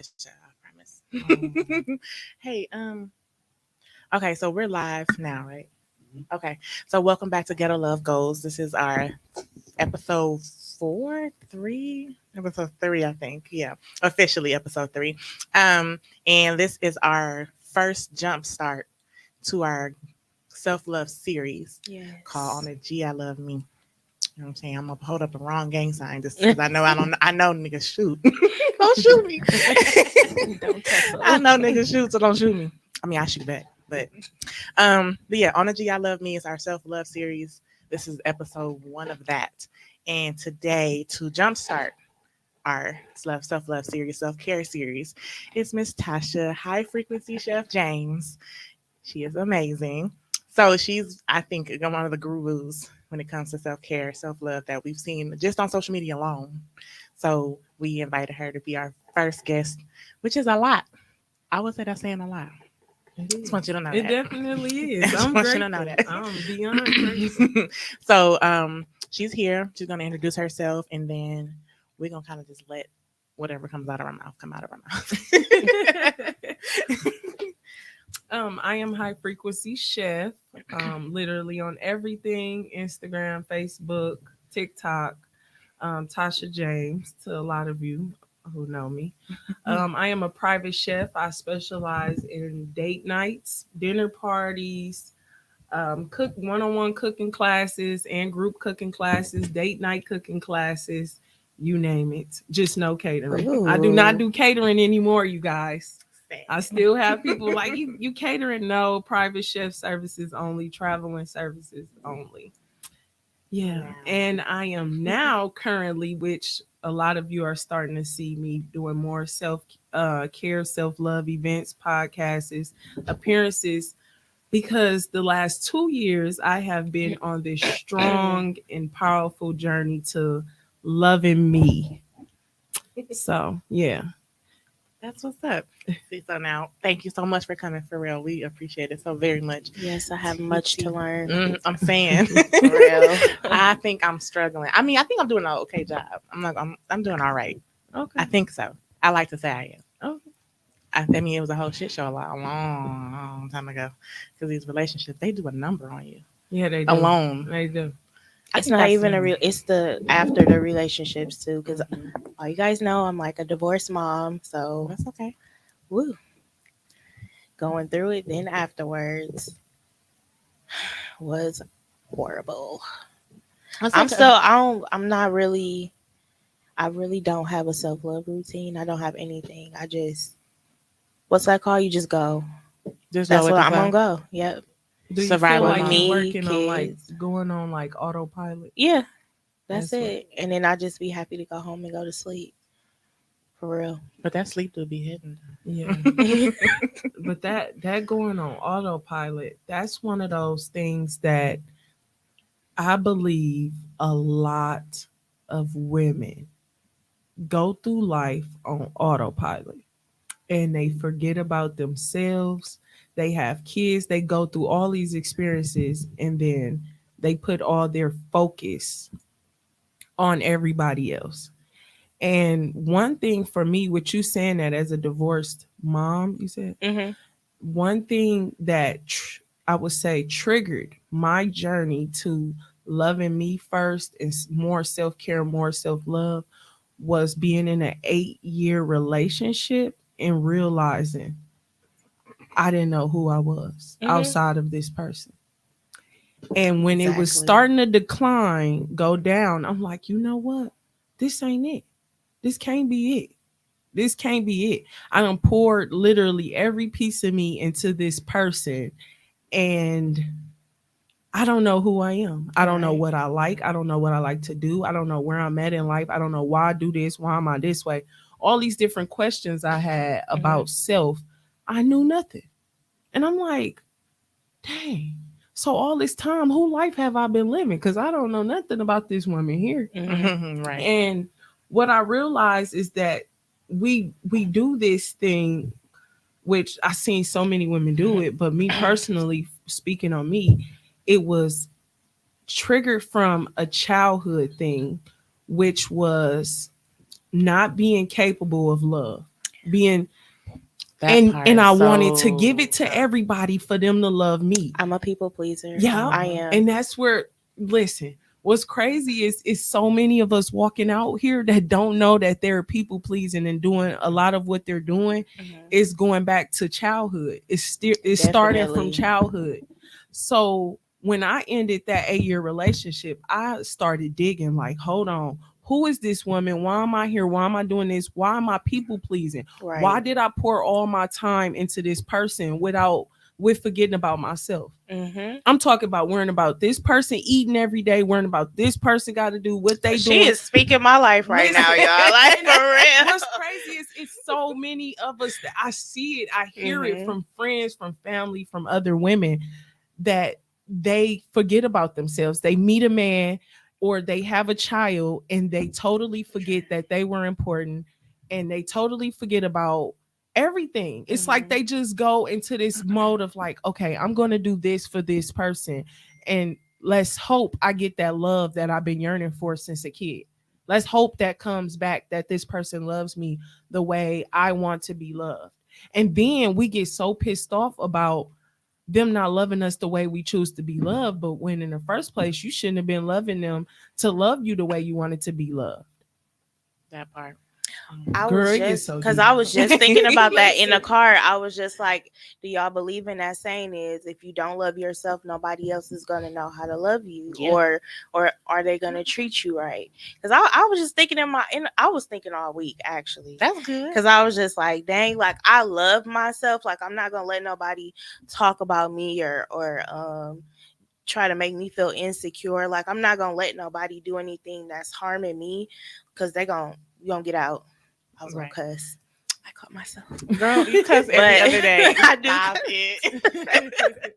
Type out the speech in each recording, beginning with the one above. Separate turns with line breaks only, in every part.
this, child, I promise. Hey, okay, so we're live now, right? Okay, so welcome back to Ghetto Love Goals. This is our episode episode three, I think. Yeah, officially episode three. And this is our first jump start to our self love series called On
Yes.
the G I Love Me. You know what I'm saying? I'm gonna hold up a wrong gang sign just because I know niggas shoot. Don't shoot me.
Don't tussle.
I know niggas shoot, so don't shoot me. I mean I shoot back. But yeah, On the G I Love Me is our self-love series. This is episode one of that. And today, to jumpstart our self-love series, self-care series, is Miss Tasha, high frequency chef James. She is amazing. So she's, I think, one of the gurus when it comes to self care, self love that we've seen just on social media alone. So we invited her to be our first guest, which is a lot. I would say that's saying a lot. Just want you to know
It
that.
definitely is.
Just
I'm
want you
grateful.
to know that.
I'm beyond grateful.
So she's here. She's gonna introduce herself, and then we're gonna kind of just let whatever comes out of her mouth come out of her mouth.
I am high frequency chef. Literally on everything: Instagram, Facebook, TikTok. Tasha James to a lot of you who know me. I am a private chef. I specialize in date nights, dinner parties, cook one-on-one cooking classes and group cooking classes, date night cooking classes, you name it. Just no catering.
Ooh.
I do not do catering anymore, you guys. I still have people like you catering. No, private chef services only, traveling services only. Yeah.
Wow.
And I am now currently, which a lot of you are starting to see me doing more self care, self love events, podcasts, appearances, because the last 2 years I have been on this strong and powerful journey to loving me. So, yeah.
That's what's up. See, so now, thank you so much for coming, for real. We appreciate it so very much.
Yes, I have much to learn.
I'm saying,
For real.
I think I'm struggling. I mean, I think I'm doing an okay job. I'm doing all right.
Okay.
I think so. I like to say I am.
Okay.
I mean, it was a whole shit show a long time ago. Because these relationships, they do a number on you
Yeah, they do.
alone.
They do.
I
It's
think
not
that's
even
it.
a real. It's the after the relationships too, because all you guys know, I'm like a divorced mom, so
That's okay.
woo, going through it. Then afterwards was horrible.
That's
I'm
okay.
still. I don't. I'm not really. I really don't have a self love routine. I don't have anything. I just. What's that called? You just go.
Just
That's
go with
what
the
I'm
flow.
gonna go. Yep.
Do you
Survival
feel like
mode.
you're
Me,
working on like
kids.
going on like autopilot?
Yeah. That's
That's what-
it. And then I just be happy to go home and go to sleep. For real.
But that sleep do be hitting.
Yeah. But that going on autopilot, that's one of those things that I believe a lot of women go through life on autopilot and they forget about themselves. They have kids, they go through all these experiences, and then they put all their focus on everybody else. And one thing for me, with you saying that as a divorced mom, you said,
hmm
one thing that I would say triggered my journey to loving me first and more self care, more self love was being in an 8-year relationship and realizing I didn't know who I was
Mhm.
outside of this person. And when it was
Exactly.
starting to decline, go down, I'm like, you know what? This ain't it. This can't be it. This can't be it. I done poured literally every piece of me into this person, and I don't know who I am. I don't know
Right.
what I like. I don't know what I like to do. I don't know where I'm at in life. I don't know why I do this. Why am I this way? All these different questions I had about self, I knew nothing. And I'm like, dang. So all this time, who life have I been living? Because I don't know nothing about this woman here.
Right.
And what I realized is that we do this thing, which I seen so many women do it, but me personally, speaking on me, it was triggered from a childhood thing, which was not being capable of love. being
That part
and
is
I wanted to
so
give it to
tough.
everybody for them to love me.
I'm a people pleaser.
Yeah.
I am.
And that's where, listen, what's crazy is so many of us walking out here that don't know that they're people pleasing and doing a lot of what they're doing
Mhm.
is going back to childhood. It's starting from
Definitely.
childhood. So when I ended that 8-year relationship, I started digging like, hold on, who is this woman? Why am I here? Why am I doing this? Why am I people pleasing? Why
Right.
did I pour all my time into this person with forgetting about myself?
Mm-hmm.
I'm talking about worrying about this person eating every day, worrying about this person got to do what they
She
doing.
is speaking my life right
Listen,
now, y'all. Like
and
for real.
what's crazy is it's so many of us that I see it, I hear it
Mhm.
from friends, from family, from other women that they forget about themselves. They meet a man or they have a child and they totally forget that they were important and they totally forget about everything. It's like
Mhm.
they just go into this mode of like, okay, I'm going to do this for this person and let's hope I get that love that I've been yearning for since a kid. Let's hope that comes back, that this person loves me the way I want to be loved. And then we get so pissed off about them not loving us the way we choose to be loved. But when in the first place, you shouldn't have been loving them to love you the way you wanted to be loved.
That part.
I
Girl,
was
it gets
just
so
because
deep.
I was just thinking about that in the
Listen.
car. I was just like, do y'all believe in that saying is if you don't love yourself, nobody else is gonna know how to love you,
Yeah.
or are they gonna treat you right? Because I was just thinking I was thinking all week actually.
That's good.
Because I was just like, dang, like I love myself. Like I'm not gonna let nobody talk about me or try to make me feel insecure. Like I'm not gonna let nobody do anything that's harming me, because you gonna get out. I was gonna
Right.
cuss. I caught myself.
Girl, you cuss every
But
other day.
I do
Stop
cuss.
it.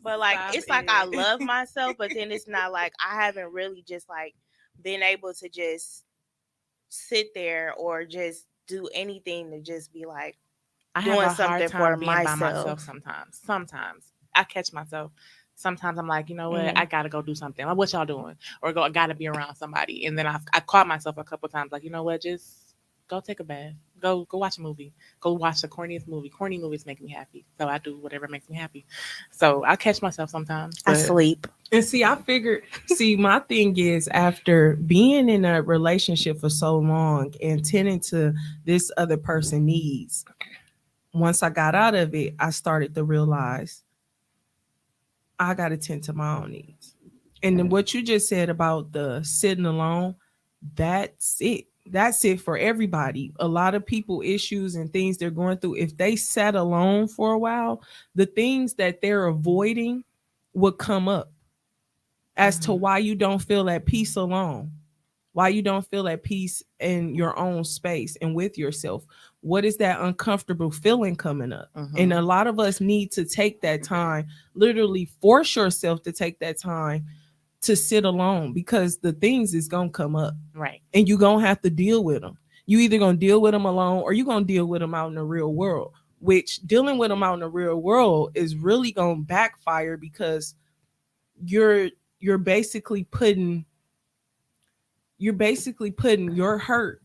But like
Stop
it's like I
it.
love myself, but then it's not like I haven't really just like been able to just sit there or just do anything to just be like
I have
doing
a hard
something for
time being by myself
myself.
sometimes. Sometimes I catch myself. Sometimes I'm like, you know what?
Mhm.
I gotta go do something. Like, what y'all doing? Or I gotta be around somebody. And then I caught myself a couple times, like, you know what? Just go take a bath. Go watch a movie. Go watch the corniest movie. Corny movies make me happy, so I do whatever makes me happy. So I catch myself sometimes.
I
But
sleep.
And see, I figured, see, my thing is after being in a relationship for so long and tending to this other person needs, once I got out of it, I started to realize I got to tend to my own needs. And then what you just said about the sitting alone, that's it. That's it for everybody. A lot of people issues and things they're going through. If they sat alone for a while, the things that they're avoiding would come up as to
Mhm.
why you don't feel at peace alone, why you don't feel at peace in your own space and with yourself. What is that uncomfortable feeling coming up? And a
Mhm.
lot of us need to take that time, literally force yourself to take that time to sit alone, because the things is going to come up
Right.
and you going to have to deal with them. You either going to deal with them alone or you going to deal with them out in the real world, which dealing with them out in the real world is really going to backfire because you're you're basically putting your hurt,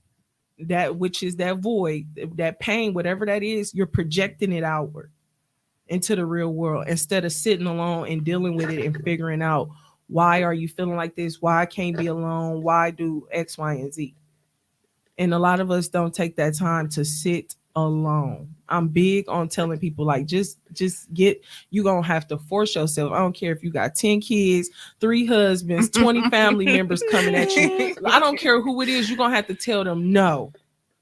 that which is that void, that pain, whatever that is, you're projecting it outward into the real world instead of sitting alone and dealing with it and figuring out why are you feeling like this, why I can't be alone, why do X, Y, and Z. And a lot of us don't take that time to sit alone. I'm big on telling people like just get, you gonna have to force yourself. I don't care if you got 10 kids, 3 husbands, 20 family members coming at you. I don't care who it is, you're gonna have to tell them no.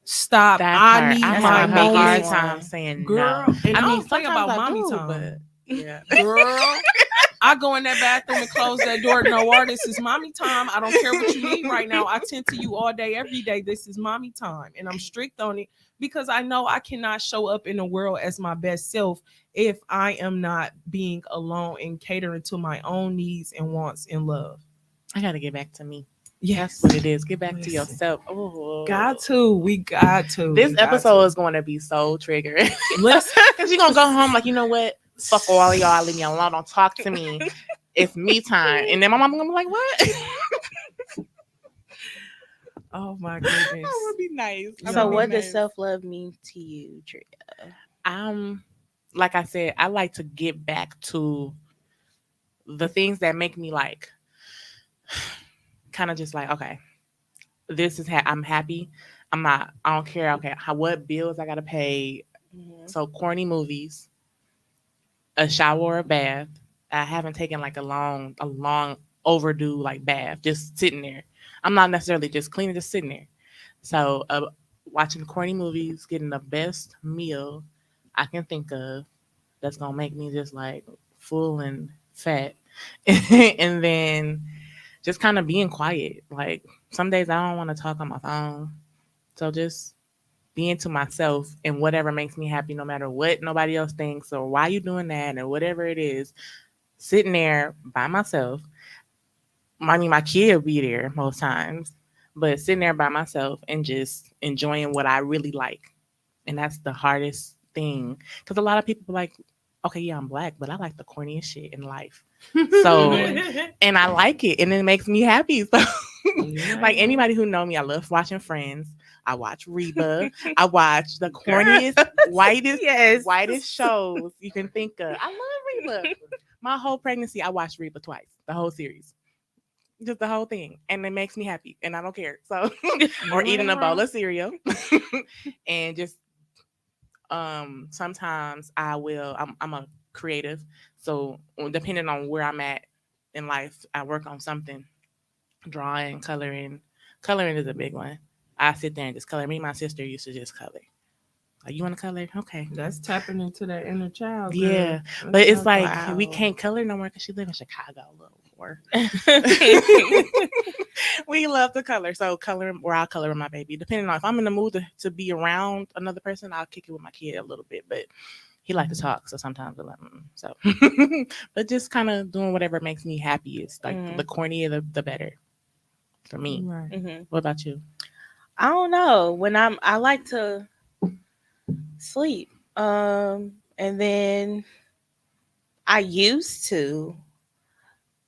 Stop.
That
I
part.
need
I
That's
have
my
my
a hard
biggest
moments.
time
one.
saying no.
Girl, and
I
I
mean,
don't play
sometimes
about
I
mommy
do,
time.
but yeah.
Girl, I go in that bathroom and close that door. No, Art, this is mommy time. I don't care what you need right now. I tend to you all day, every day. This is mommy time. And I'm strict on it because I know I cannot show up in the world as my best self if I am not being alone and catering to my own needs and wants and love.
I gotta get back to me. That's
Yes.
what it is. Get back to
Listen.
yourself. Oh,
Got to. We got to.
this
We got
episode
to.
is going to be so triggering.
Listen.
Cause you're gonna go home like, you know what? Fuck all of y'all. Leave me alone. Don't talk to me. It's me time. And then my mom gonna be like, what?
Oh my
I'm
goodness.
gonna be nice. I'm
So
gonna be
Y'all.
what does
nice.
self-love mean to you, Tria?
I'm like I said, I like to get back to the things that make me like kind of just like, okay, this is I'm happy. I'm not. I don't care. Okay, what bills I gotta pay.
Mhm.
So corny movies, a shower or a bath. I haven't taken like a long overdue like bath. Just sitting there. I'm not necessarily just cleaning, just sitting there. So watching corny movies, getting the best meal I can think of. That's gonna make me just like full and fat, and then just kind of being quiet. Like some days I don't want to talk on my phone, so just being to myself and whatever makes me happy, no matter what nobody else thinks or why you doing that or whatever it is. Sitting there by myself. I mean, my kid will be there most times, but sitting there by myself and just enjoying what I really like, and that's the hardest thing because a lot of people are like, okay, yeah, I'm black, but I like the corniest shit in life. So, and I like it, and it makes me happy. So, like
Yeah.
anybody who know me, I love watching Friends. I watch Reba. I watch the
Girl.
corniest, whitest,
Yes.
whitest shows you can think of. I love Reba. My whole pregnancy, I watched Reba twice, the whole series, just the whole thing, and it makes me happy, and I don't care. So, or eating a bowl of cereal, and just sometimes I'm a creative, so depending on where I'm at in life, I work on something, drawing, coloring is a big one. I sit there and just color. Me and my sister used to just color. Like, you want to color? Okay.
That's tapping into that inner child, girl.
Yeah,
That's
but
what
it's
I'm
like
talking
we
Wow.
can't color no more because she live in Chicago a little more. We love to color, so color or I'll color with my baby. Depending on if I'm in the mood to be around another person, I'll kick it with my kid a little bit. But he like to talk, so sometimes we're like, so. But just kind of doing whatever makes me happy is like the
Mhm.
cornier the better for me.
right.
Mhm.
What about you?
I don't know. I like to sleep. And then I used to,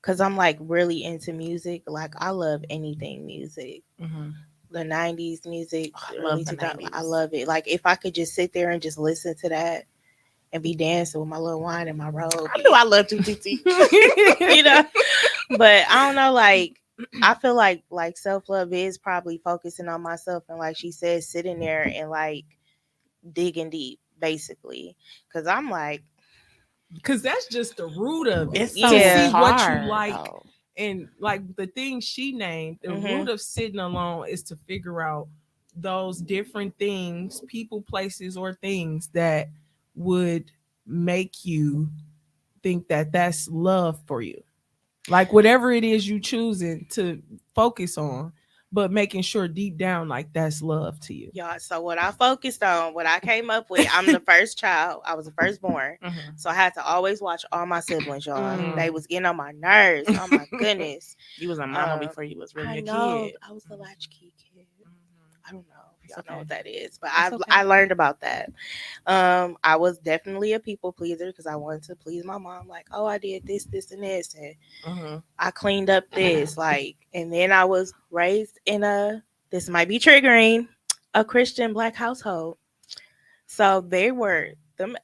cause I'm like really into music. Like I love anything music.
Mm-hmm.
The '90s music,
Oh, I
early
love the
2000s. I
90s.
love it. Like if I could just sit there and just listen to that and be dancing with my little wine and my robe,
I knew I loved you, TT.
you know. But I don't know. Like I feel like self love is probably focusing on myself and like she said, sitting there and like digging deep, basically. Cause I'm like,
Because that's just the root of it.
It's
To
so
see
yeah,
what you
hard.
like
oh,
and like the things she named, the
hmm
root of sitting alone is to figure out those different things, people, places, or things that would make you think that that's love for you. Like whatever it is you choosing to focus on, but making sure deep down like that's love to you.
y'all. So what I focused on, what I came up with, I'm the first child. I was the firstborn.
Mm-hmm.
So I had to always watch all my siblings, y'all.
Mm.
They was getting on my nerves. Oh my goodness.
You was a mama
Um,
before you was really
I
a
know
kid.
I was the latchkey kid. I don't know if
It's
y'all know
okay.
what that is, but
It's
I
okay.
learned about that. I was definitely a people pleaser because I wanted to please my mom. Like, oh, I did this, this, and this, and
Mm-hmm.
I cleaned up this. Like, and then I was raised in a, this might be triggering, a Christian black household. So they were them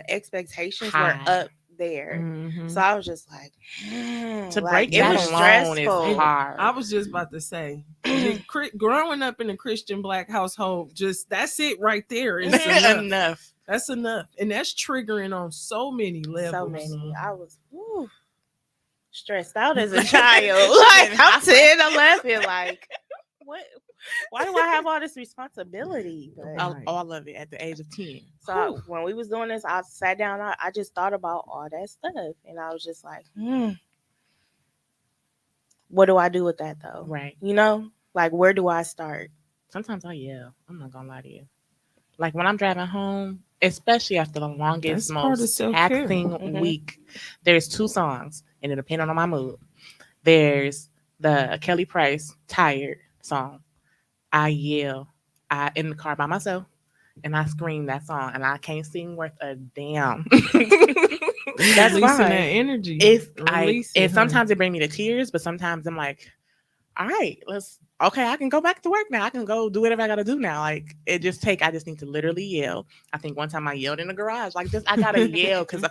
expectations were
High.
up there. So
Mm-hmm.
I was just like,
To
like
break
it
that
was
Yes.
alone is
And
stressful.
hard.
I was just about to say, growing up in a Christian black household, just that's it right there is
Mhm.
enough.
Enough.
That's enough. And that's triggering on so many
So
levels.
many.
Mhm.
I was stressed out as a child.
She
Like
been
I'm
hot.
10, 11. Like what? Why do I have all this responsibility? But
Right.
All of it at the age of 10.
so when we was doing this, I sat down. I just thought about all that stuff, and I was just like, what do I do with that though?
Right.
You know, like where do I start?
Sometimes I yell. I'm not gonna lie to you. Like when I'm driving home, especially after the longest,
That's part of
most
self-care.
taxing
Hmm
week, there's two songs, and it depends on my mood. There's the Kelly Price "Tired" song. I yell. I in the car by myself, and I scream that song, and I can't sing worth a damn.
You
That's
releasing that
fine.
energy.
It's
Release it,
and
honey.
sometimes it bring me to tears, but sometimes I'm like, all right, let's okay, I can go back to work now. I can go do whatever I gotta do now. Like it just I just need to literally yell. I think one time I yelled in the garage. Like just I gotta yell because if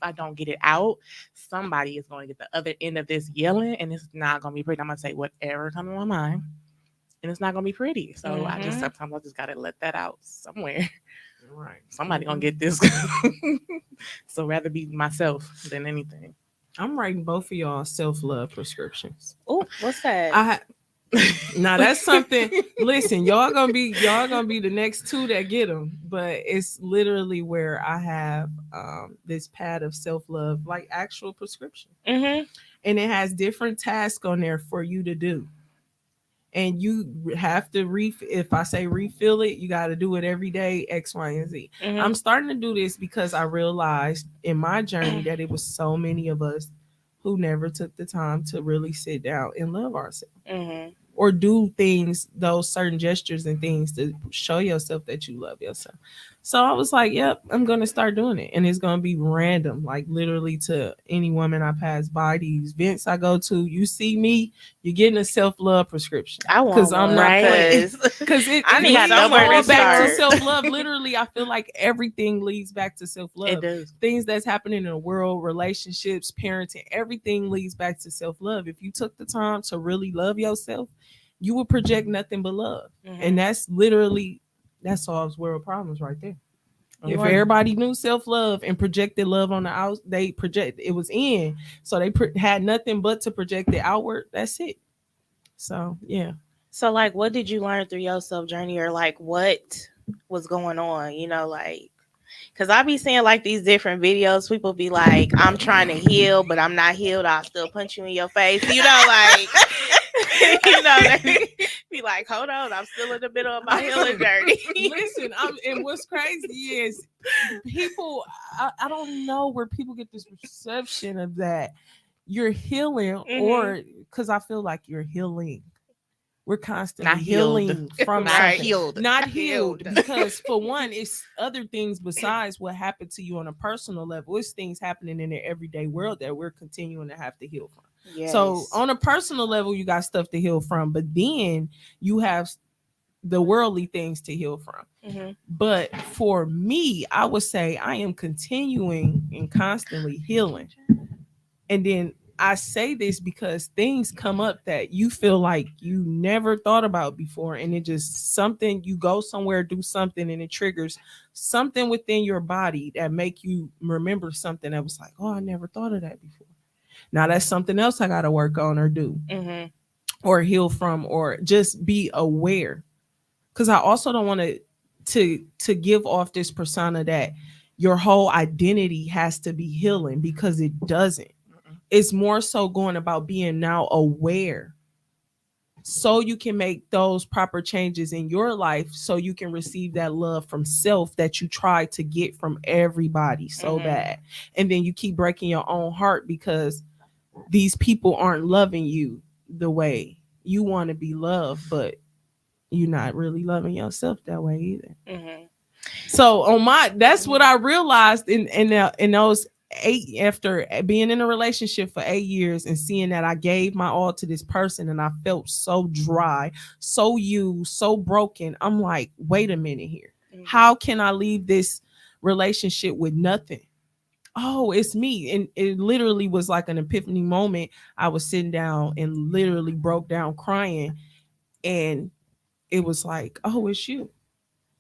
I don't get it out, somebody is going to get the other end of this yelling, and it's not gonna be pretty. I'm gonna say whatever comes to my mind, and it's not gonna be pretty. So I just
Mhm.
sometimes I just gotta let that out somewhere.
Right.
Somebody gonna get this. So rather be myself than anything.
I'm writing both of y'all self love prescriptions.
Oh, what's that?
I Now that's something. Listen, y'all gonna be the next two that get them. But it's literally where I have this pad of self love, like actual prescription,
Mhm.
and it has different tasks on there for you to do. And you have to if I say refill it, you got to do it every day, X, Y, and Z.
Mhm.
I'm starting to do this because I realized in my journey that it was so many of us who never took the time to really sit down and love ourselves
Mhm.
or do things, those certain gestures and things to show yourself that you love yourself. So I was like, yep, I'm going to start doing it. And it's going to be random, like literally to any woman I pass by, these events I go to. You see me, you're getting a self love prescription.
I
Because
want
I'm
one,
not playing.
cause
Because it,
I
it
need
leads
somewhere to
all back to
start.
self love. Literally, I feel like everything leads back to self
It
love.
does.
Things that's happening in the world, relationships, parenting, everything leads back to self love. If you took the time to really love yourself, you will project nothing but love. And
Mhm.
that's literally that solves world problems right there.
Oh,
If
What?
yeah.
everybody knew self love and projected love on the out, they project it was in, so they had nothing but to project it outward. That's it. So yeah,
So, like, what did you learn through your self journey, or like, what was going on? Like, cause I be seeing like these different videos. People be like, "I'm trying to heal, but I'm not healed. I'll still punch you in your face." Like, they be like, "Hold on, I'm still in the middle of my healing
listen,
journey."
listen. And what's crazy is people. I don't know where people get this perception of that you're healing,
Mhm.
or because I feel like you're healing. We're constantly
Not healed.
healing from
Not
Right.
something,
healed.
not healed.
Healed.
Because for one, it's other things besides what happened to you on a personal level. It's things happening in the everyday world that we're continuing to have to heal from. So
Yes.
on a personal level, you got stuff to heal from, but then you have the worldly things to heal from.
Mhm.
But for me, I would say I am continuing and constantly healing. And then I say this because things come up that you feel like you never thought about before. And it just something, you go somewhere, do something, and it triggers something within your body that make you remember something that was like, oh, I never thought of that before. Now that's something else I got to work on or do
Mhm.
or heal from or just be aware. Because I also don't want to give off this persona that your whole identity has to be healing, because it doesn't. It's more so going about being now aware so you can make those proper changes in your life so you can receive that love from self that you try to get from everybody so
Mhm.
bad. And then you keep breaking your own heart because these people aren't loving you the way you want to be loved, but you're not really loving yourself that way either.
Mhm.
So on my, that's what I realized in those eight, after being in a relationship for 8 years and seeing that I gave my all to this person and I felt so dry, so used, so broken. I'm like, wait a minute here.
Mhm.
How can I leave this relationship with nothing? Oh, it's me. And it literally was like an epiphany moment. I was sitting down and literally broke down crying, and it was like, oh, it's you.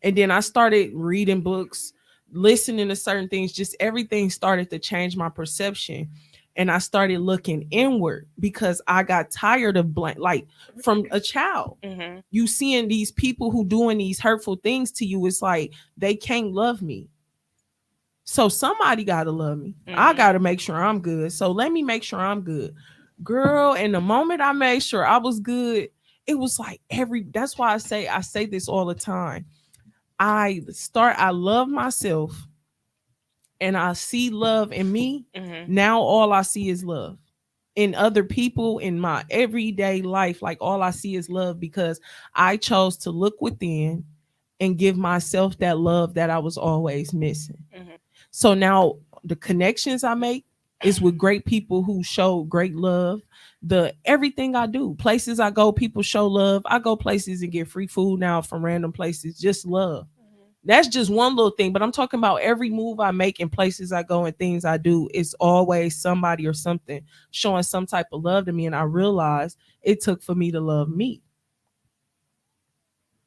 And then I started reading books, listening to certain things, just everything started to change my perception. And I started looking inward because I got tired of blank, like from a child.
Mhm.
You seeing these people who doing these hurtful things to you, it's like they can't love me. So somebody gotta love me. I
Mhm.
gotta make sure I'm good. So let me make sure I'm good. Girl, and the moment I made sure I was good, it was like that's why I say this all the time. I love myself and I see love in me.
Mhm.
Now all I see is love in other people in my everyday life. Like all I see is love because I chose to look within and give myself that love that I was always missing.
Mhm.
So now the connections I make, It's with great people who show great love. The everything I do, places I go, people show love. I go places and get free food now from random places, just love. That's just one little thing, but I'm talking about every move I make and places I go and things I do. It's always somebody or something showing some type of love to me, and I realized it took for me to love me,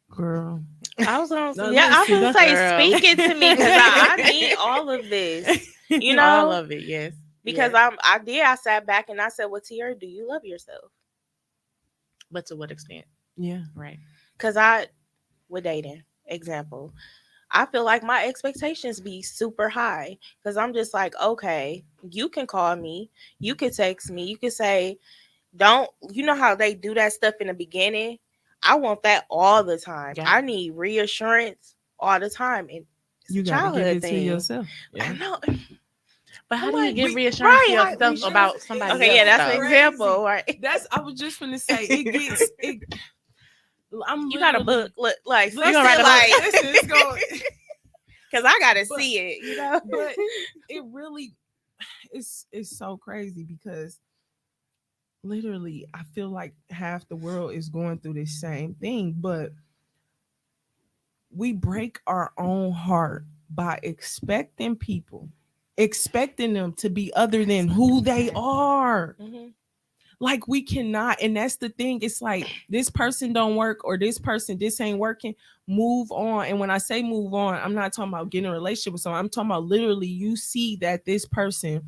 girl.
I was gonna,
No,
yeah, I was
listen,
gonna say,
girl.
speak it to me because I need all of this, you
All
know,
of it, yes.
because
yes.
I sat back and I said, well, Tiara, do you love yourself?
But to what extent?
Yeah.
Right.
Because with dating, example, I feel like my expectations be super high because I'm just like, okay, you can call me, you can text me, you can say, don't, you know how they do that stuff in the beginning? I want that all the time.
Yeah.
I need reassurance all the time. And it's a
You got to give
childhood
it to
thing.
yourself.
I
Yeah.
know.
But how
I'm
do you
like,
give reassurance to
right.
yourself about somebody
Okay,
else
yeah, that's an
though?
example, right?
That's I was just gonna say it gets it. I'm
You got a
literally
book, look, like,
You gonna write
something
a book?
like,
listen, it's going.
because I got to
But
see it, you know?
but it really it's so crazy because literally I feel like half the world is going through this same thing, but we break our own heart by expecting them to be other than who they are.
Hmm.
Like we cannot, and that's the thing. It's like this person don't work, or this ain't working. Move on. And when I say move on, I'm not talking about getting a relationship with someone. I'm talking about literally you see that this person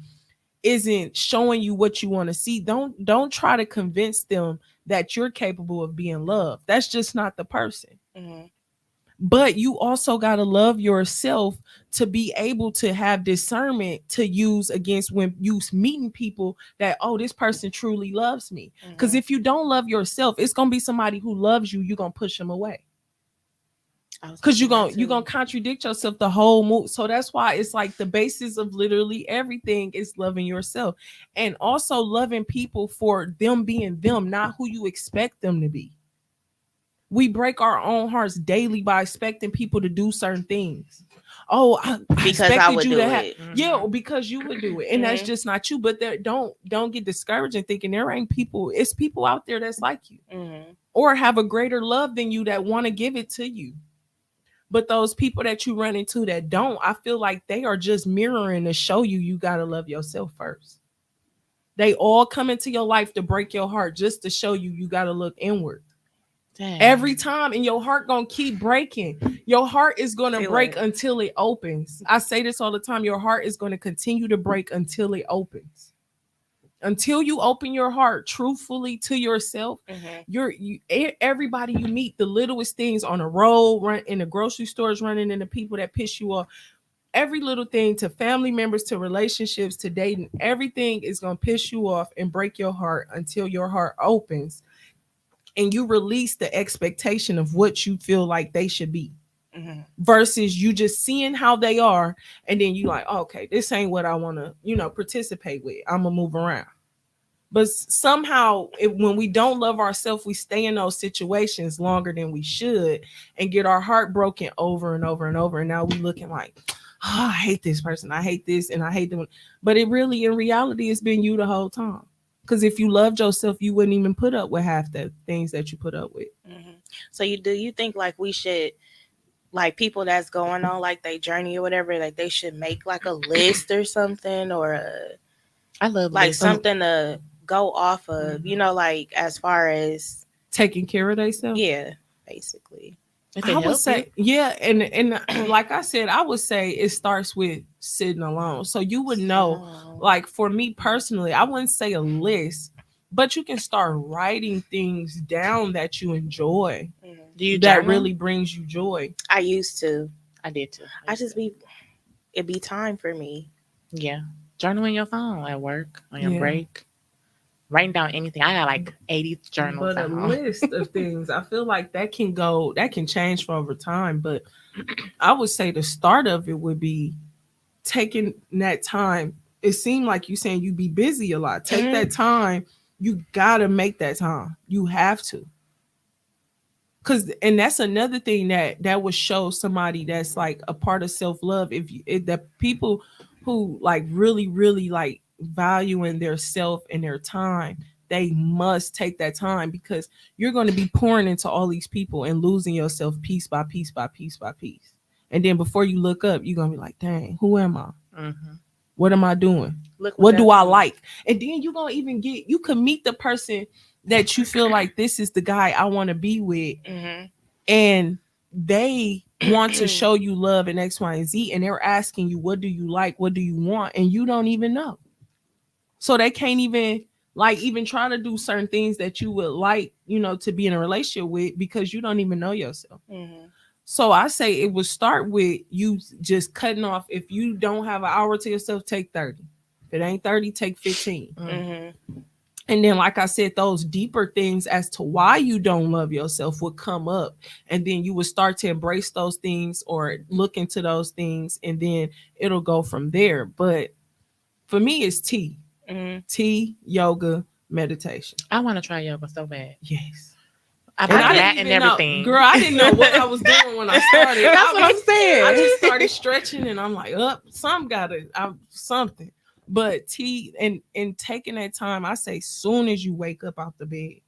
isn't showing you what you want to see. Don't try to convince them that you're capable of being loved. That's just not the person.
Hmm.
But you also got to love yourself to be able to have discernment to use against when you meeting people that, oh, this person truly loves me. Because
Hmm.
if you don't love yourself, it's gonna be somebody who loves you, you're gonna push them away.
I was
Because you're
thinking that
gonna you're
too.
gonna contradict yourself the whole move. So that's why it's like the basis of literally everything is loving yourself, and also loving people for them being them, not who you expect them to be. We break our own hearts daily by expecting people to do certain things. Oh, I
Because I
expected
would
you to
do
have,
it.
yeah,
Mhm.
because you would do it, and that's
Hmm.
just not you. But there, don't get discouraged and thinking there ain't people. It's people out there that's like you
Hmm.
or have a greater love than you that want to give it to you. But those people that you run into that don't, I feel like they are just mirroring to show you you gotta love yourself first. They all come into your life to break your heart just to show you you gotta look inward
Dang.
every time, and your heart gonna keep breaking. Your heart is gonna
Feel
break
it.
until it opens. I say this all the time. Your heart is gonna continue to break until it opens. Until you open your heart truthfully to yourself,
Hmm.
everybody you meet, the littlest things on the road, run in the grocery stores, running into people that piss you off, every little thing, to family members, to relationships, to dating, everything is gonna piss you off and break your heart until your heart opens and you release the expectation of what you feel like they should be
Hmm.
versus you just seeing how they are, and then you like, oh, okay, this ain't what I want to participate with, I'm gonna move around. But somehow when we don't love ourselves, we stay in those situations longer than we should and get our heart broken over and over and over, and now we looking like, oh, I hate this person, I hate this, and I hate them. But it really, in reality, it's been you the whole time. Because if you loved yourself, you wouldn't even put up with half the things that you put up with.
Hmm. So you think like we should, like, people that's going on like they journey or whatever, like they should make like a list or something, or
I love
like
lists.
something to go off of, like as far as,
Taking care of themselves.
yeah, basically.
If
I
it
would
help you.
say, yeah, and like I said, I would say it starts with sitting alone. So you would know,
So,
like for me personally, I wouldn't say a list, but you can start writing things down that you enjoy,
mhm.
Do you
that
journal?
really brings you joy.
I used to.
I did too.
I just be It'd be time for me.
Yeah. Journal on your phone at work, on your
Yeah.
break. Writing down anything. I got like 80 journals
But a
at home.
list of things, I feel like that can change for over time. But I would say the start of it would be taking that time. It seemed like you saying you be busy a lot. Take
Hmm.
that time. You gotta make that time. You have to. And that's another thing that would show somebody that's like a part of self-love. If the people who like really, really like valuing their self and their time, they must take that time, because you're going to be pouring into all these people and losing yourself piece by piece by piece by piece. And then before you look up, you're going to be like, dang, who am I?
Mm-hmm.
What am I doing?
Look
What do
that's
I
doing.
like? And then you're going to even you can meet the person that you feel like, this is the guy I want to be with.
Mm-hmm.
And they want to show you love and X, Y, and Z. And they're asking you, what do you like? What do you want? And you don't even know. So they can't even even try to do certain things that you would like, to be in a relationship with, because you don't even know yourself.
Mm-hmm.
So I say it would start with you just cutting off. If you don't have an hour to yourself, take 30. If it ain't 30, take 15.
Mm-hmm.
And then, like I said, those deeper things as to why you don't love yourself would come up. And then you would start to embrace those things or look into those things. And then it'll go from there. But for me, it's tea.
Mm-hmm.
Tea, yoga, meditation.
I want to try yoga so bad.
Yes.
I
And
like
I
that
didn't
and
even know,
everything.
girl, I didn't know what I was doing when I started.
That's what I'm saying.
I just started stretching, and I'm like, something. But tea and taking that time, I say, soon as you wake up out the bed.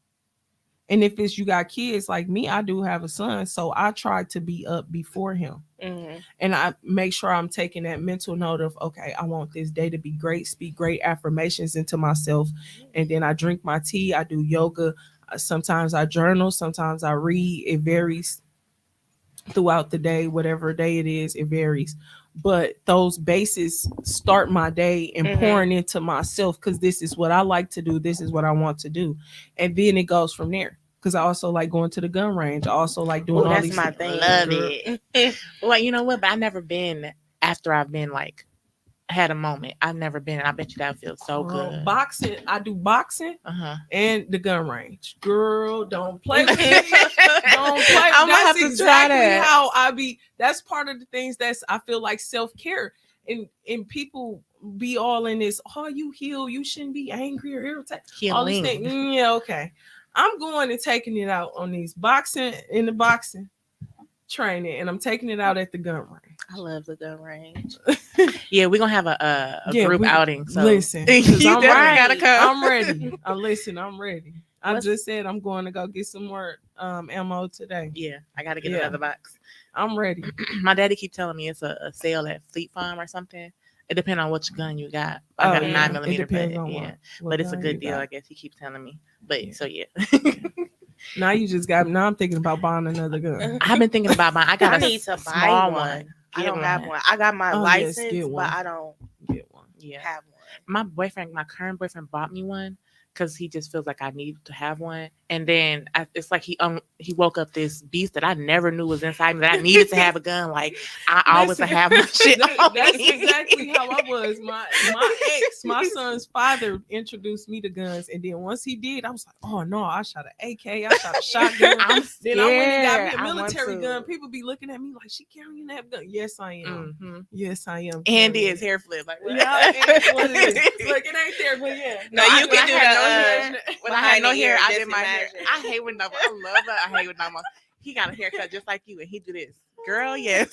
And if it's you got kids like me, I do have a son, so I try to be up before him.
Mm-hmm.
And I make sure I'm taking that mental note of, okay, I want this day to be great, speak great affirmations into myself. And then I drink my tea, I do yoga. Sometimes I journal, sometimes I read. It varies throughout the day, whatever day it is, it varies. But those bases start my day and pouring into myself, because this is what I like to do. This is what I want to do. And then it goes from there. Because I also like going to the gun range. I also like doing
Oh,
all
that's
these
my
things.
thing.
Love
Girl.
it. Well, you know what? But I never been after I've been like had a moment. I've never been. And I bet you that feels so
Girl,
good.
boxing. I do boxing
Uh-huh.
and the gun range. Girl, don't play with me. Don't play.
I'm gonna
That's
have to try
exactly
that.
how I be. That's part of the things that's I feel like self-care. And people be all in this, oh, you heal, you shouldn't be angry or irritated. All these
Healing.
things. Yeah, okay. I'm going and taking it out on these boxing in the boxing training, and I'm taking it out at the gun range.
I love the gun range.
Yeah, we're gonna have a group outing. So
listen,
you
'cause
definitely
right.
gotta come.
I'm ready. I'm ready. I
What's-
just said I'm going to go get some more ammo today.
Yeah, I gotta get
Yeah.
another box.
I'm ready.
My daddy keep telling me it's a sale at Fleet Farm or something. It depends on which gun you got. I got a
yeah.
9mm,
It depends
but
on
yeah,
what
but it's a
gun
good
you
deal.
got.
I guess he keeps telling me. But
Yeah.
so yeah,
Now you just got. Now I'm thinking about buying another gun.
I've been thinking about buying. I got
I
a
need to buy
small
one.
one.
I
Get
don't have one. I got my
Oh, yes,
license,
get one.
but I don't
Get one.
Yeah,
have one.
my current boyfriend bought me one because he just feels like I need to have one. And then it's like he woke up this beast that I never knew was inside me that I needed to have a gun. Like I always
Listen,
have my shit. on
That's
me.
exactly how I was. My son's father introduced me to guns, and then once he did, I was like, oh no, I shot an AK, I shot a shotgun.
I'm
Then I went and got
scared.
me a
I want
military
to.
gun. People be looking at me like, she carrying that gun. Yes, I am.
Mm-hmm.
Yes, I am.
And
carrying
his
it.
hair flip like what?
Yeah, and what it is. Look, it ain't there, but yeah.
No,
I-
you
when
can
I
do
had
the,
no hair. When I had
behind
no
the
hair,
ear,
I
just
did my hair.
imagine.
I hate when I love that. I hate when he got a haircut just like you, and he do this. Girl, yes.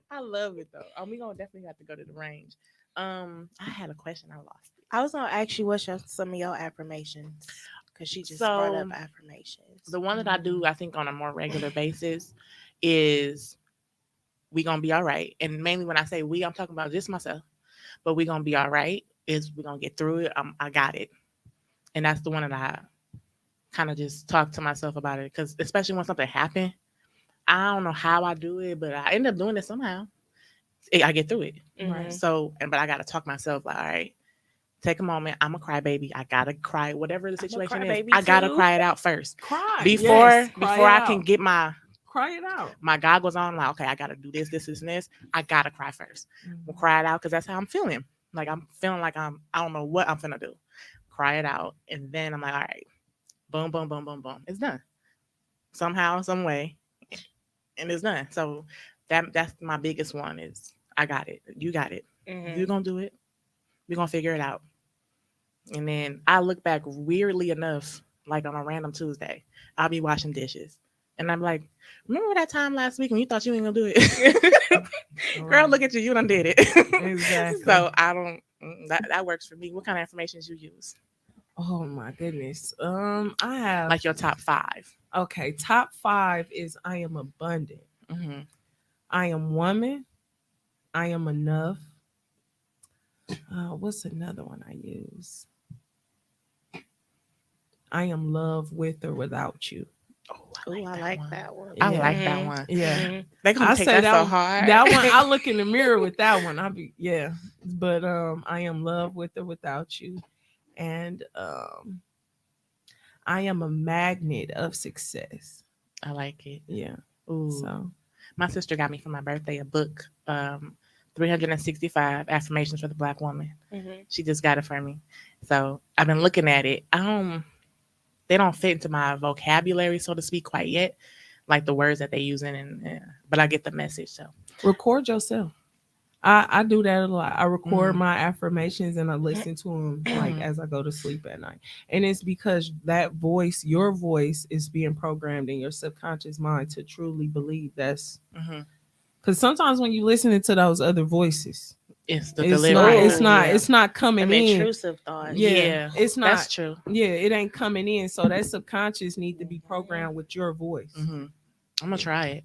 I love it though. We gonna definitely have to go to the range. I had a question. I lost it.
I was gonna ask you what's some of your affirmations, because she just brought up
So,
affirmations.
The one that I do, I think, on a more regular basis is we gonna be all right. And mainly when I say we, I'm talking about just myself. But we gonna be all right. Is we gonna get through it. I got it. And that's the one that I kind of just talk to myself about it, because especially when something happened, I don't know how I do it, but I end up doing it somehow. I get through it.
Mhm.
So, but I gotta talk myself like, all right, take a moment. I'm a crybaby. I gotta cry, whatever the situation is.
crybaby
I gotta
too.
cry it out first
Cry
before
yes, cry
before
it
I
out.
can get my
Cry it out.
goggles on. Like, okay, I gotta do this, this, this, and this. I gotta cry first. We'll cry it out because that's how I'm feeling. Like I'm feeling like I don't know what I'm gonna do. Cry it out, and then I'm like, all right, boom, boom, boom, boom, boom. It's done. Somehow, some way, and it's done. So that's my biggest one is I got it. You got it.
Mhm.
You're gonna do it. We're gonna figure it out. And then I look back weirdly enough, like on a random Tuesday, I'll be washing dishes. And I'm like, remember that time last week when you thought you ain't gonna do it? Girl, look at you. You done did it.
Exactly.
So I don't. That works for me. What kind of information you use?
Oh my goodness. I have
Like your top 5.
okay. Top 5 is I am abundant.
Mm-hmm.
I am woman. I am enough. What's another one I use? I am love with or without you.
Oh,
Ooh, I
that
like
one.
that one.
I
Yeah.
like that
Mhm.
one.
Yeah.
Mhm.
They gonna
I
take
say
that
that
so
one,
hard.
that one. I look in the mirror with that one. I'll be yeah. But I am love with or without you, and I am a magnet of success.
I like it.
Yeah.
Ooh.
So
My sister got me for my birthday a book, 365 affirmations for the Black woman.
Mhm.
She just got it for me. So I've been looking at it. They don't fit into my vocabulary, so to speak, quite yet, like the words that they using, but I get the message. So
record yourself. I do that a lot. I record
Mhm.
my affirmations and I listen to them like
Mhm.
as I go to sleep at night. And it's because that voice, your voice, is being programmed in your subconscious mind to truly believe that's
Mhm.
because sometimes when you listening to those other voices,
It's the
it's
delivery.
not
Ooh,
it's not
Yeah.
it's not coming
Them
in.
intrusive thoughts.
Yeah, it's not.
That's true.
Yeah, it ain't coming in. So that subconscious need to be programmed with your voice.
Hmm. I'm gonna try it.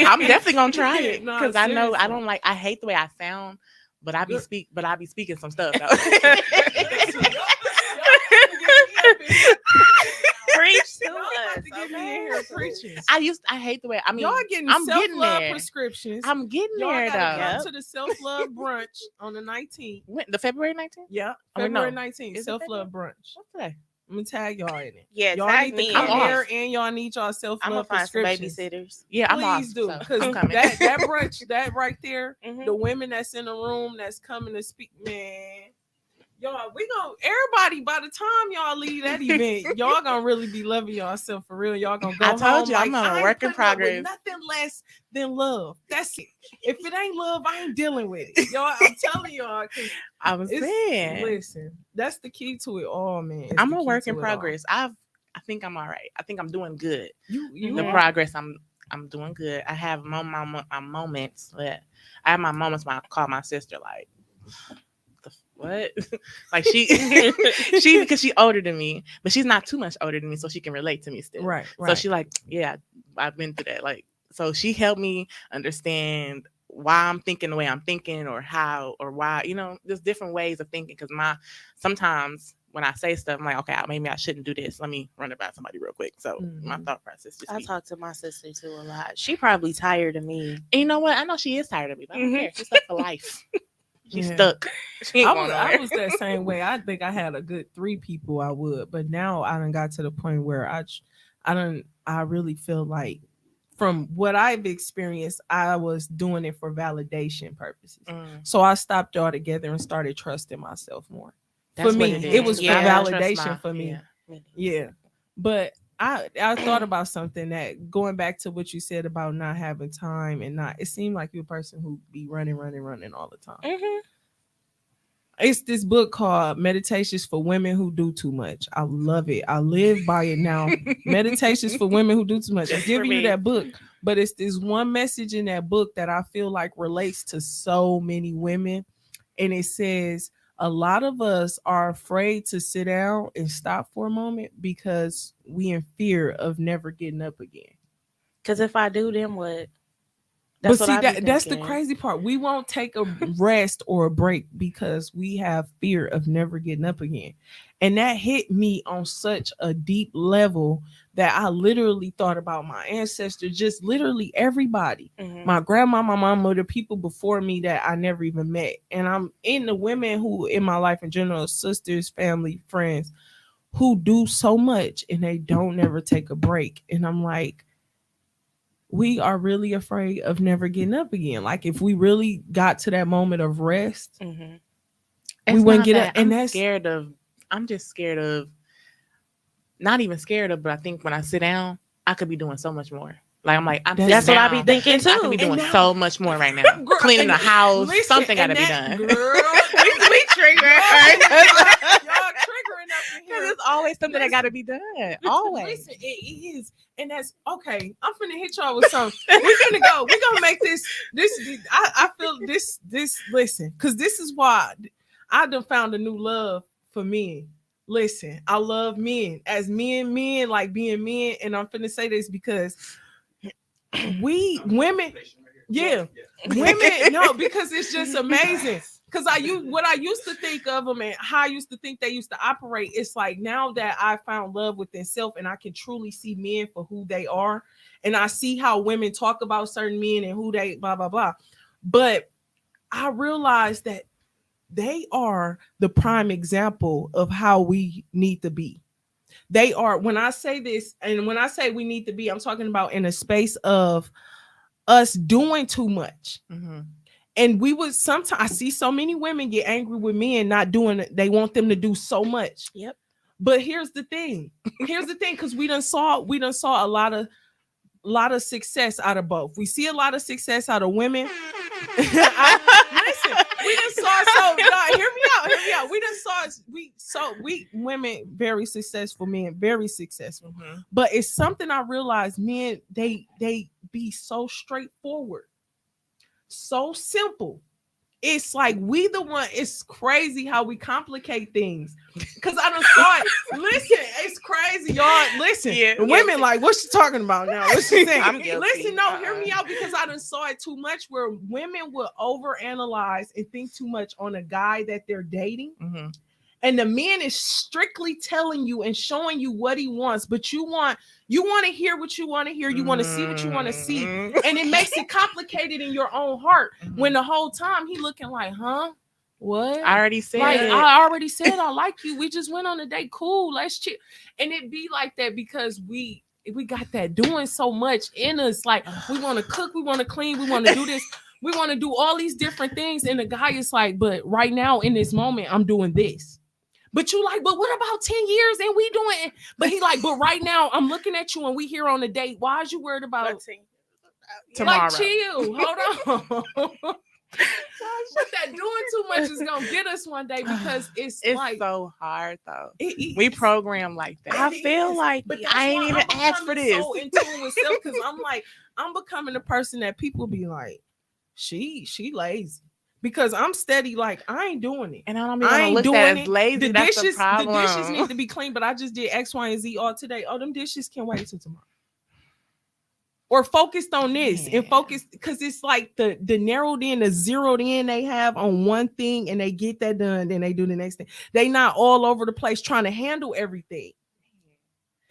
I'm definitely gonna try it
No,
because I know I
seriously.
don't like. I hate the way I sound, but
Girl.
I be speaking some stuff though.
Listen, y'all finna get me up in here.
Preach to
Y'all about
us.
to get me in
Okay?
here preaching.
I hate the way. I mean,
Y'all getting
I'm
self
getting
love
there.
prescriptions.
I'm getting
Y'all
there
gotta
though.
come
Yep.
to the self love brunch on the 19th.
When, the February 19th?
Yeah,
Oh, wait,
February
no.
19th,
Is it
self love brunch.
What's today?
I'm gonna tag y'all in it.
Yeah,
Y'all
tag
need to
me
come
in
there,
it.
and y'all need y'all self
I'm gonna
love
find some
prescriptions.
babysitters.
Yeah, I'm off.
Please do,
So
because
I'm coming.
that brunch, that right there,
Mhm.
the women that's in the room that's coming to speak, man. Y'all, we gonna everybody by the time y'all leave that event, y'all gonna really be loving yourself for real. Y'all gonna go
I
home
told you,
like
I'm on a
I ain't
work in
putting up with
progress.
nothing less than love. That's it. If it ain't love, I ain't dealing with it. Y'all, I'm telling y'all, 'cause
I was
it's
saying,
listen, that's the key to it all, man. It's
I'm
the
a
key
work
to
in
it all.
progress. I think I'm all right. I think I'm doing good.
You
The
Mhm.
are.
progress, I'm doing good. I have my moments. But I have my moments when I call my sister like, what? Like she because she older than me, but she's not too much older than me, so she can relate to me still.
Right,
So
right.
she like, yeah, I've been through that. Like, so she helped me understand why I'm thinking the way I'm thinking, or how, or why, there's different ways of thinking. Because sometimes when I say stuff, I'm like, okay, maybe I shouldn't do this. Let me run it by somebody real quick. So my
Mhm.
thought process just
I
be.
talk to my sister too a lot. She probably tired of me.
And you know what? I know she is tired of me, but I don't care. She's stuck for life. She's
Yeah.
stuck. She ain't
I
going
was
nowhere.
that same way. I think I had a good 3 people I would, but now I done got to the point where I really feel like from what I've experienced, I was doing it for validation purposes.
Mm.
So I stopped altogether and started trusting myself more.
That's
For
what
me,
it
it
is.
was for
Yeah.
I don't trust
validation for me.
yeah.
Yeah. But I thought about something that going back to what you said about not having time and not it seemed like you're a person who be running all the time.
Mhm.
It's this book called Meditations for Women Who Do Too Much. I love it. I live by it now. Meditations for Women Who Do Too Much. I'm
Just for
giving you
me.
that book, but it's this one message in that book that I feel like relates to so many women. And it says a lot of us are afraid to sit down and stop for a moment because we in fear of never getting up again.
Cause if I do, then what?
But
That's what
see
I be
that's the
thinking.
crazy part. We won't take a rest or a break because we have fear of never getting up again. And that hit me on such a deep level that I literally thought about my ancestors, just literally everybody.
Mhm.
My grandma, my mama, the people before me that I never even met. And I'm in the women who in my life in general, sisters, family, friends, who do so much and they don't never take a break. And I'm like, we are really afraid of never getting up again. Like if we really got to that moment of rest,
Mhm.
we
It's
wouldn't
not
get
that
up. And
I'm
that's
scared of. I'm just scared of. Not even scared of, but I think when I sit down, I could be doing so much more. Like I'm like I'm
That's-
sitting
That's what I be
down,
thinking
and-
I could be
too.
doing
now-
so much more right now.
Girl,
Cleaning
and
the house,
listen,
something got
and
to be
that-
done.
Girl,
We triggering her.
y'all triggering up
Because it's always something that got to be done. Always.
Listen, it is, and that's okay. I'm finna hit y'all with something. We finna go. We gonna make this. I feel this. Listen, because this is why I done found a new love for men. Listen, I love men as men like being men, and I'm finna say this because we women, yeah, women, no, because it's just amazing. Because what I used to think of them and how I used to think they used to operate. It's like now that I found love within self and I can truly see men for who they are, and I see how women talk about certain men and who they blah blah blah. But I realized that they are the prime example of how we need to be. They are, when I say this, and when I say we need to be, I'm talking about in a space of us doing too much.
Mm-hmm.
And we would sometimes, I see so many women get angry with men not doing it. They want them to do so much.
Yep.
But here's the thing, because we done saw a lot of success out of both. We see a lot of success out of women. Listen, we done saw, so no, hear me out. We done saw we women very successful, men very successful.
Mm-hmm.
But it's something I realized, men, they be so straightforward, so simple. It's like we the one. It's crazy how we complicate things. Cause I done saw it. Listen, it's crazy, y'all. Listen,
Yeah.
the women like, what's she talking about now? What's she saying?
I'm guilty.
Listen, no, hear me out, because I done saw it too much where women will overanalyze and think too much on a guy that they're dating.
Mm-hmm.
And the man is strictly telling you and showing you what he wants, but you want to hear what you want to hear. You want to see what you want to see.
Mm-hmm.
And it makes it complicated in your own heart when the whole time he looking like, huh? What?
I already said
Like,
it.
I already said I like you. We just went on a date. Cool. Let's chill. And it be like that because we got that doing so much in us. Like, we want to cook, we want to clean, we want to do this. We want to do all these different things. And the guy is like, but right now in this moment, I'm doing this. But you like, but what about 10 years and we doing it? But he like, but right now I'm looking at you and we here on a date. Why is you worried about
Tomorrow.
Like, chill, hold on. But that doing too much is gonna get us one day because it's like
so hard though.
it
We
is.
program like that.
I feel like
But
I ain't even asked for this.
So in tune with self, because I'm like, I'm becoming the person that people be like, she lazy. Because I'm steady, like I ain't doing it.
And I don't be
I
gonna
ain't
look
doing
at
it.
as lazy.
The
That's
dishes,
the problem.
the dishes need to be clean, but I just did X, Y, and Z all today. Oh, them dishes can wait till tomorrow. Or focused on this and focused, because it's like the narrowed in, the zeroed in they have on one thing and they get that done, then they do the next thing. They not all over the place trying to handle everything.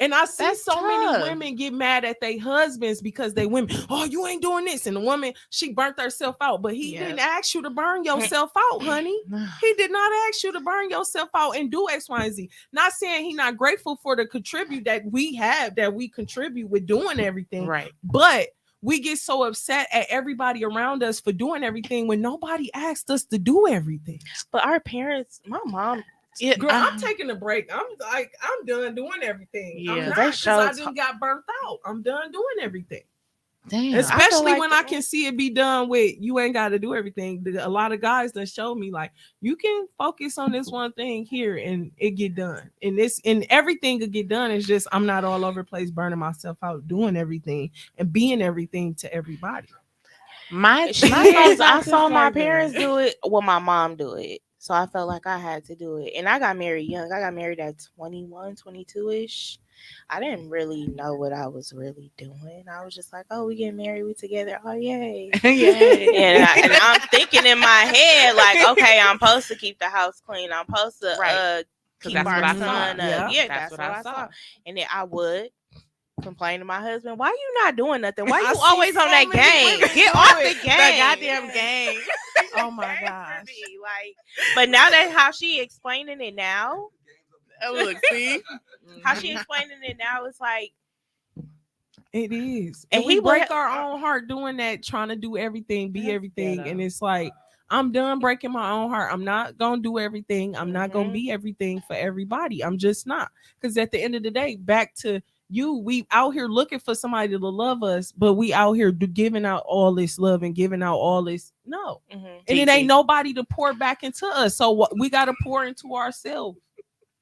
And I see
That's
so many
tough.
women get mad at their husbands because they women, oh, you ain't doing this. And the woman, she burnt herself out. But he didn't ask you to burn yourself out, honey. He did not ask you to burn yourself out and do X, Y, and Z. Not saying he not grateful for the contribute that we have, that we contribute with doing everything.
Right.
But we get so upset at everybody around us for doing everything when nobody asked us to do everything.
But our parents, my mom,
Yeah,
Girl, I'm taking a break. I'm done doing everything.
Yeah,
I'm
they
not, 'cause
show
I didn't got burnt out. I'm done doing everything.
damn.
Especially
like
when I can see it be done with you ain't got to do everything. A lot of guys that show me like you can focus on this one thing here and it get done. And everything could get done. It's just I'm not all over the place burning myself out doing everything and being everything to everybody.
my
I saw my parents do it. Well, my mom do it. So I felt like I had to do it. And I got married young. I got married at 21, 22-ish. I didn't really know what I was really doing. I was just like, oh, we getting married, we together. Oh, yay.
Yay.
And I'm thinking in my head, like, okay, I'm supposed to keep the house clean. I'm supposed to
Right.
keep
that's
our
what I saw.
son up.
Yeah,
That's what I saw. And then I would complain to my husband, why you not doing nothing? Why
I
you
see
always
so
on that
many
game?
women
Get
do
off
it.
the game.
The goddamn game.
Oh my
That's
gosh.
for me, like, but now that how she explaining it now,
Look, see,
how she explaining it now, it's like,
It is.
And
And we
he would
break
ha-
our own heart doing that, trying to do everything, be
That's
everything.
ghetto.
And it's like, I'm done breaking my own heart. I'm not going to do everything. I'm not going to
Mhm.
be everything for everybody. I'm just not. Because at the end of the day, back to you, we out here looking for somebody to love us, but we out here giving out all this love and giving out all this. No.
mhm.
And it ain't nobody to pour back into us. So what we got to pour into ourselves.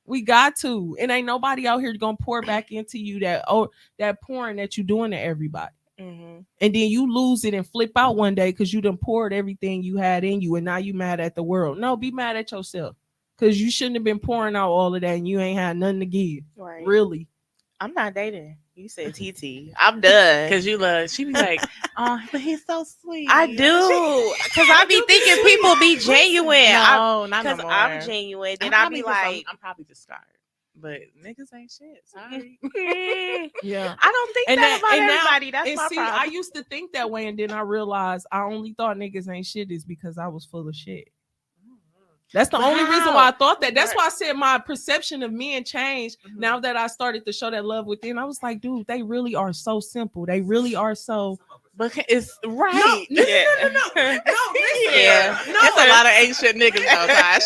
We got to. And ain't nobody out here gonna pour back into you that pouring that you doing to everybody.
Mm-hmm.
And then you lose it and flip out one day because you done poured everything you had in you, and now you mad at the world. No, be mad at yourself. Cause you shouldn't have been pouring out all of that and you ain't had nothing to give.
Right.
Really.
I'm not dating. You said TT. I'm done.
Cause you love. She be like, oh, but he's so sweet.
I do. Cause I be
You be
thinking
sweet.
people be genuine.
No, not no
Cause
more.
I'm genuine. Then I be like,
I'm probably just scarred. But niggas ain't shit. Sorry.
Yeah.
I don't think that about everybody. That's
and
my
see,
problem.
I used to think that way, and then I realized I only thought niggas ain't shit is because I was full of shit. That's the
But
only reason
how?
why I thought that. That's why I said my perception of men changed
Mhm.
now that I started to show that love within. I was like, dude, they really are so simple. They really are so.
But it's right.
No,
Yeah.
no, listen.
Yeah.
No,
It's a lot of ain't shit niggas though, Tosh.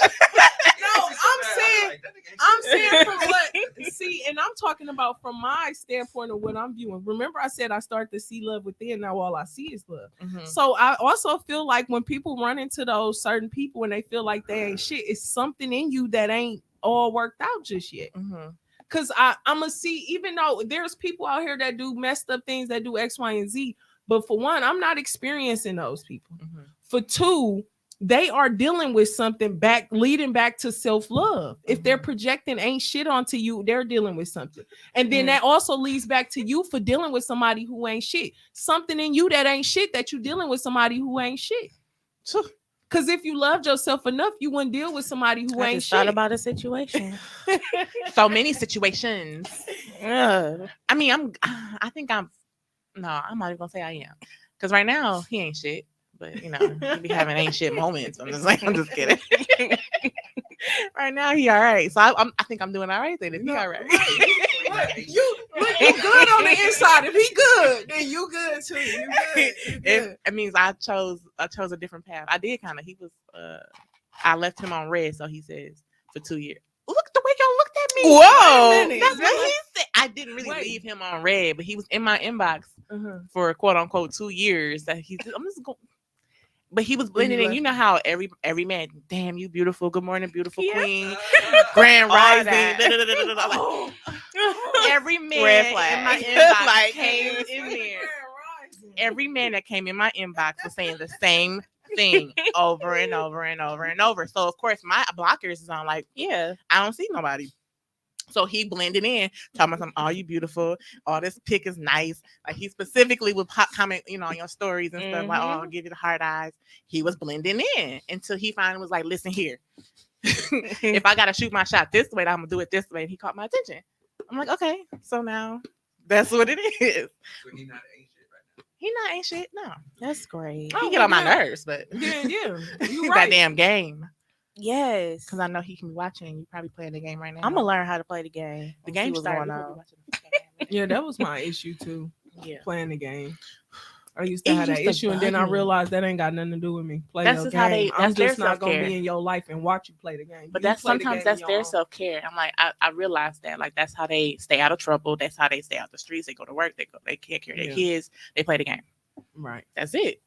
No, I'm saying from what see, and I'm talking about from my standpoint of what I'm viewing. Remember, I said I start to see love within. Now all I see is love.
Mhm.
So I also feel like when people run into those certain people and they feel like they ain't shit, it's something in you that ain't all worked out just yet.
Mhm.
Cause I'm gonna see, even though there's people out here that do messed up things that do X, Y, and Z. But for one, I'm not experiencing those people.
Mhm.
For two, they are dealing with something back, leading back to self-love. If they're projecting ain't shit onto you, they're dealing with something. And then that also leads back to you for dealing with somebody who ain't shit. Something in you that ain't shit that you dealing with somebody who ain't shit. Because if you loved yourself enough, you wouldn't deal with somebody who
I
ain't
just thought
shit.
about a situation.
So many situations.
Yeah.
I mean, I think I'm. No, I'm not even gonna say I am. Cause right now he ain't shit. But you know, he be having ain't shit moments. I'm just like, I'm just kidding. Right now he all right. So I think I'm doing all right then. If he all right.
You good on the inside. If he good, then you good too. You good. You good.
It means I chose a different path. I did kind of. He was I left him on red, so he says for 2 years. Look the way y'all looked at me.
Whoa.
Wait a minute.
That's what he said. I didn't really
Wait.
leave him on red, but he was in my inbox for quote unquote 2 years. That I'm just going. But he was blending in. You know how every man, damn, you beautiful. Good morning, beautiful queen. Grand
All
rising.
that.
Oh.
Every man
Red
in
flag.
my inbox
Like,
came in there. Every man that came in my inbox was saying the same thing over and over and over and over. So of course my blockers is on. Like,
Yeah.
I don't see nobody. So he blended in, talking about some, "Oh, you beautiful. All this pic is nice." Like he specifically would comment, on your stories and stuff. Like, "Oh, I'll give you the hard eyes." He was blending in until he finally was like, "Listen here, if I gotta shoot my shot this way, I'm gonna do it this way." And he caught my attention. I'm like, okay, so now that's what it is.
So he not ain't shit right now.
He not ain't shit. No,
That's great.
he get on my
yeah.
nerves, but
Yeah, you
that
right.
damn game.
Yes.
Because I know he can be watching. You probably playing the game right now.
I'm gonna learn how to play the game.
The
See
game
what's
started.
going
You gonna be
on.
watching the game.
Yeah, that was my issue too.
Yeah.
Playing the game. I used to
It
have that
used to
issue, and then I
bug me.
realized that ain't got nothing to do with me. Play
That's
your
just
game.
how they-
I'm
that's their
just not gonna
self-care.
be in your life and watch you play the game.
But
You
that's
play the
sometimes
game
that's
in your
their
own.
self care. I'm like, I realized that. Like that's how they stay out of trouble. That's how they stay out the streets. They go to work. They take care of their
Yeah.
kids. They play the game.
Right.
That's it.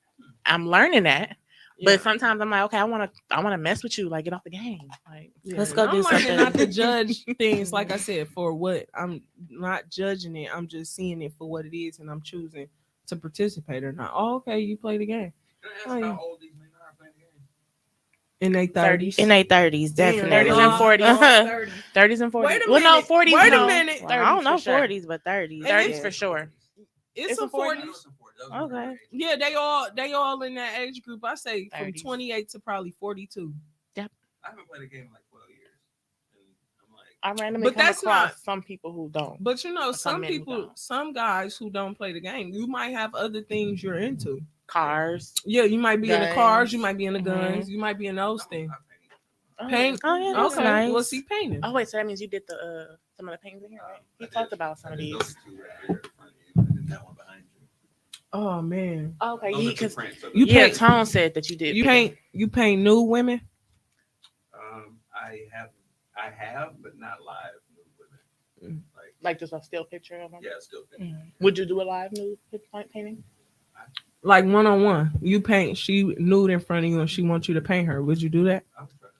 I'm learning that.
Yeah.
But sometimes I'm like, okay, I wanna mess with you. Like get off the game. Like
Yeah,
Let's
and
go
I'm
do
learning
something.
not to judge things, like I said, for what I'm not judging it. I'm just seeing it for what it is, and I'm choosing to participate or not. Oh, okay, you play the game
Can I ask
Oh, yeah.
how old these men are playing the game?
in their 30s.
In their 30s, definitely.
30s and 40s.
30s.
30s and 40s.
Wait a
Well, no,
minute.
40s.
Wait a
no.
minute.
Well, I don't know
30s for sure.
40s, but 30s.
And
30s
it's-
for sure.
It's
It's
some
a 40s.
40s.
Okay.
Yeah, they all in that age group. I say from
30s.
28 to probably 42.
I haven't played a game in like 12 years. And I'm like,
I randomly
But
come
that's
across
not-
some people who don't.
But you know,
Some
some
men who
people,
don't.
some guys who don't play the game, you might have other things you're into.
Cars.
Yeah, you might be in the
Guns.
cars, you might be in the
Mhm.
guns, you might be in those
I'm
things.
not paying.
Paint.
Oh, yeah, that's
Okay,
nice.
well, see, painting.
Oh wait, so that means you did the some of the paintings in here, right? He talked about some of these.
Those two right there in front of you, and then that one behind you.
Oh man,
Oh, okay,
Those are two
because
prints of
You
the-
yeah,
paint-
Tone said that you did.
you paint nude women.
I have, but not live nude women. Like,
like just a still picture of them.
yeah, still.
Would you do a live nude painting?
Like one on one, you paint she nude in front of you, and she wants you to paint her. Would you do that?
I was trying to.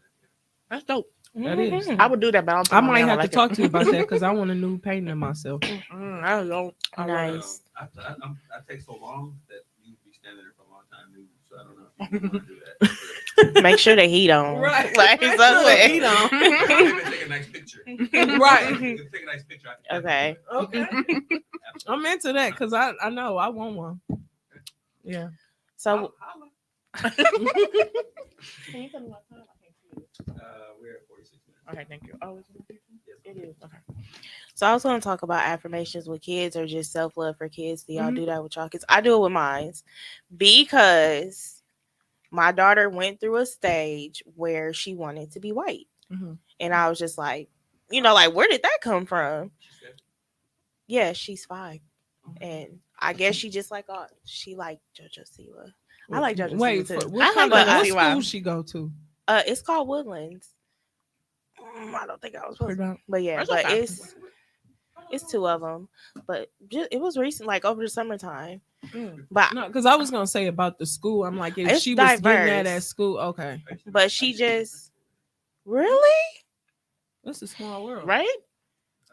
That's dope.
That is.
Mhm.
I would do that, but I don't
I
think my
might
man would
have to
like
talk
it.
to you about that because I want a new painting of myself.
I don't know. I love it.
Nice.
I take so long that you be standing there for a long time, dude. So I don't know if you want to do that. But
Make sure the heat on.
Right.
Like
Make
so
sure the
quick.
heat on.
maybe take a nice picture.
Right.
Take a nice picture. I can
Okay.
Okay. I'm into that because I know I want one. Yeah.
So
Can you tell me what time? I can't see it.
We're at 46 minutes.
Okay, thank you. Oh,
Yes,
it is. Okay.
so I was gonna talk about affirmations with kids or just self love for kids. Do y'all
Mhm.
do that with y'all kids? I do it with mine because my daughter went through a stage where she wanted to be white.
Mhm.
And I was just like, like where did that come from?
She said,
Yeah, she's 5. And I guess she just like she like JoJo Siwa. I like JoJo
Wait,
Siwa too.
what
I
kind
like
of
to
what
see
school
why.
she go to?
It's called Woodlands. I don't think I was supposed to.
Pardon?
But yeah,
That's
but
okay.
it's 2 of them. But it was recent, like over the summertime.
Mm.
But
No, because I was gonna say about the school. I'm like, if
It's
she was getting that
diverse.
at school, okay,
but she just really
it's a small world,
Right?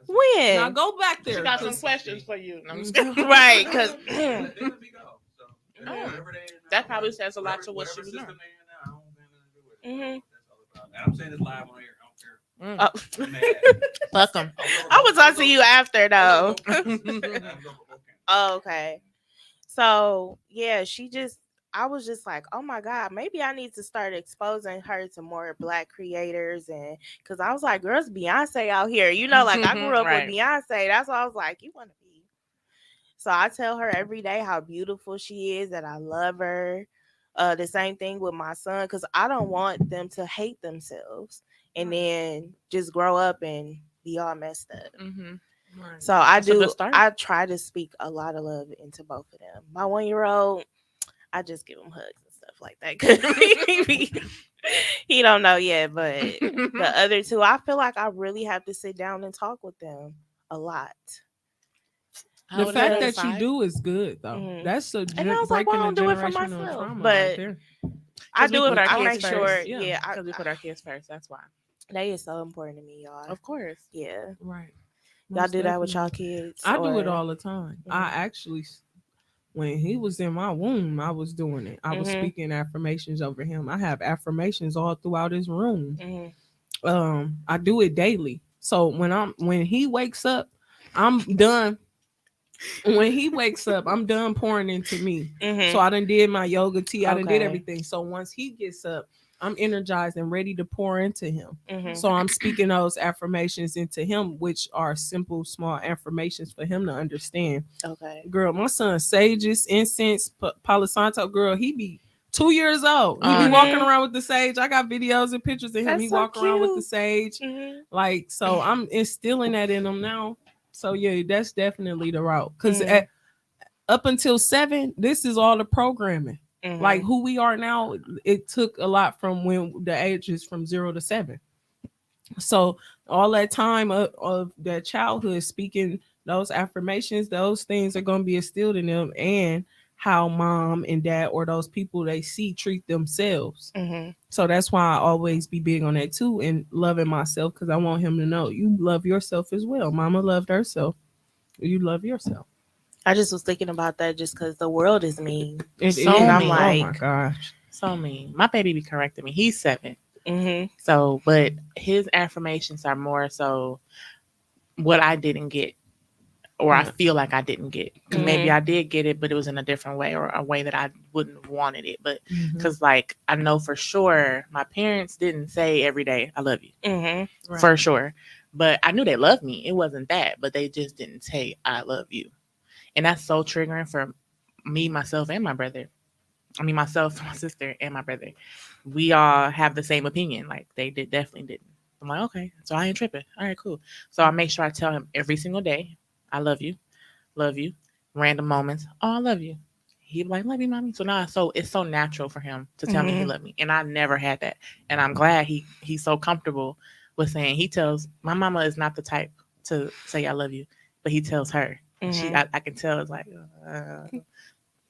when
Now go back
She
there.
got some
'cause-
questions for you. No, I'm just
Mhm.
kidding.
right because
They let me go. So
Oh.
whatever they
That probably says a lot to what
whatever
she was
system
doing.
they in now, I don't think nothing to do with it.
Mhm.
That's all about. And I'm saying this live on air. I don't care.
Mm.
Oh,
I'm mad.
Fuck them.
I will talk to you after though.
Oh,
Okay. So yeah, I was just like, oh my God, maybe I need to start exposing her to more black creators. And because I was like, girls, Beyonce out here, like I grew up
Right.
with Beyonce. That's why I was like, you want to be. So I tell her every day how beautiful she is, that I love her. The same thing with my son, because I don't want them to hate themselves and then just grow up and be all messed up.
Mm-hmm.
Right.
So I
That's a good
do.
start.
I try to speak a lot of love into both of them. My 1-year-old, I just give him hugs and stuff like that. 'Cause he don't know yet, but the other two, I feel like I really have to sit down and talk with them a lot.
How
The
old is
fact
her?
that you
5?
do is good though.
Mhm.
That's a
And I was like,
breaking
why I
a
don't do it for
generational
myself?
trauma
But
right there.
I
'Cause we
do
put
it.
our
I
kids
make sure.
first.
Yeah,
Because we put our kids first. That's why.
that is so important to me, y'all.
Of course.
Yeah,
Right.
y'all
Most
do that with y'all
definitely.
kids.
I do it
or-
all the time. I
Mhm.
actually, when he was in my womb, I was doing it. I was
Mhm.
speaking affirmations over him. I have affirmations all throughout his room.
Mhm.
I do it daily. So when he wakes up, I'm done. When he wakes up, I'm done pouring into me.
Mhm.
So I done did my yoga tea. I done did
Okay.
everything. So once he gets up, I'm energized and ready to pour into him.
Mhm.
So I'm speaking those affirmations into him, which are simple, small affirmations for him to understand.
Okay.
Girl, my son sages, incense, Palo Santo, girl, he be 2 years old. He be
Mhm.
walking around with the sage. I got videos and pictures of him.
That's
He
so
walk around with the
cute.
sage.
Mhm.
Like, so I'm instilling that in him now. So yeah, that's definitely the route. Because
Mhm.
up until 7, this is all the programming.
Mhm.
Like who we are now, it took a lot from when the age is from 0 to 7. So all that time of their childhood speaking those affirmations, those things are going to be instilled in them, and how mom and dad or those people they see treat themselves.
Mhm.
So that's why I always be big on that too, and loving myself, because I want him to know you love yourself as well. Mama loved herself. You love yourself.
I just was thinking about that just because the world is mean.
It
So
is.
And I'm
mean.
Oh my
like,
gosh.
So mean. My baby be correcting me. He's 7.
mhm.
So, but his affirmations are more so what I didn't get, or I
Yeah.
feel like I didn't get. Because maybe
Mhm.
I did get it, but it was in a different way, or a way that I wouldn't have wanted it. But
Mhm.
because, like, I know for sure my parents didn't say every day, I love you,
Mhm.
Right.
for sure. But I knew they loved me. It wasn't that, but they just didn't say, I love you. And that's so triggering for me, myself, and my brother. I mean, myself, my sister, and my brother. We all have the same opinion. Like, they definitely didn't. I'm like, okay, so I ain't tripping. All right, cool. So I make sure I tell him every single day, I love you, love you. Random moments, oh, I love you. He be like, love you, mommy. So now, so it's so natural for him to tell me he
Mhm.
loved me, and I never had that. And I'm glad he's so comfortable with saying. He tells my mama is not the type to say I love you, but he tells her. And
Mhm.
I can tell it's like,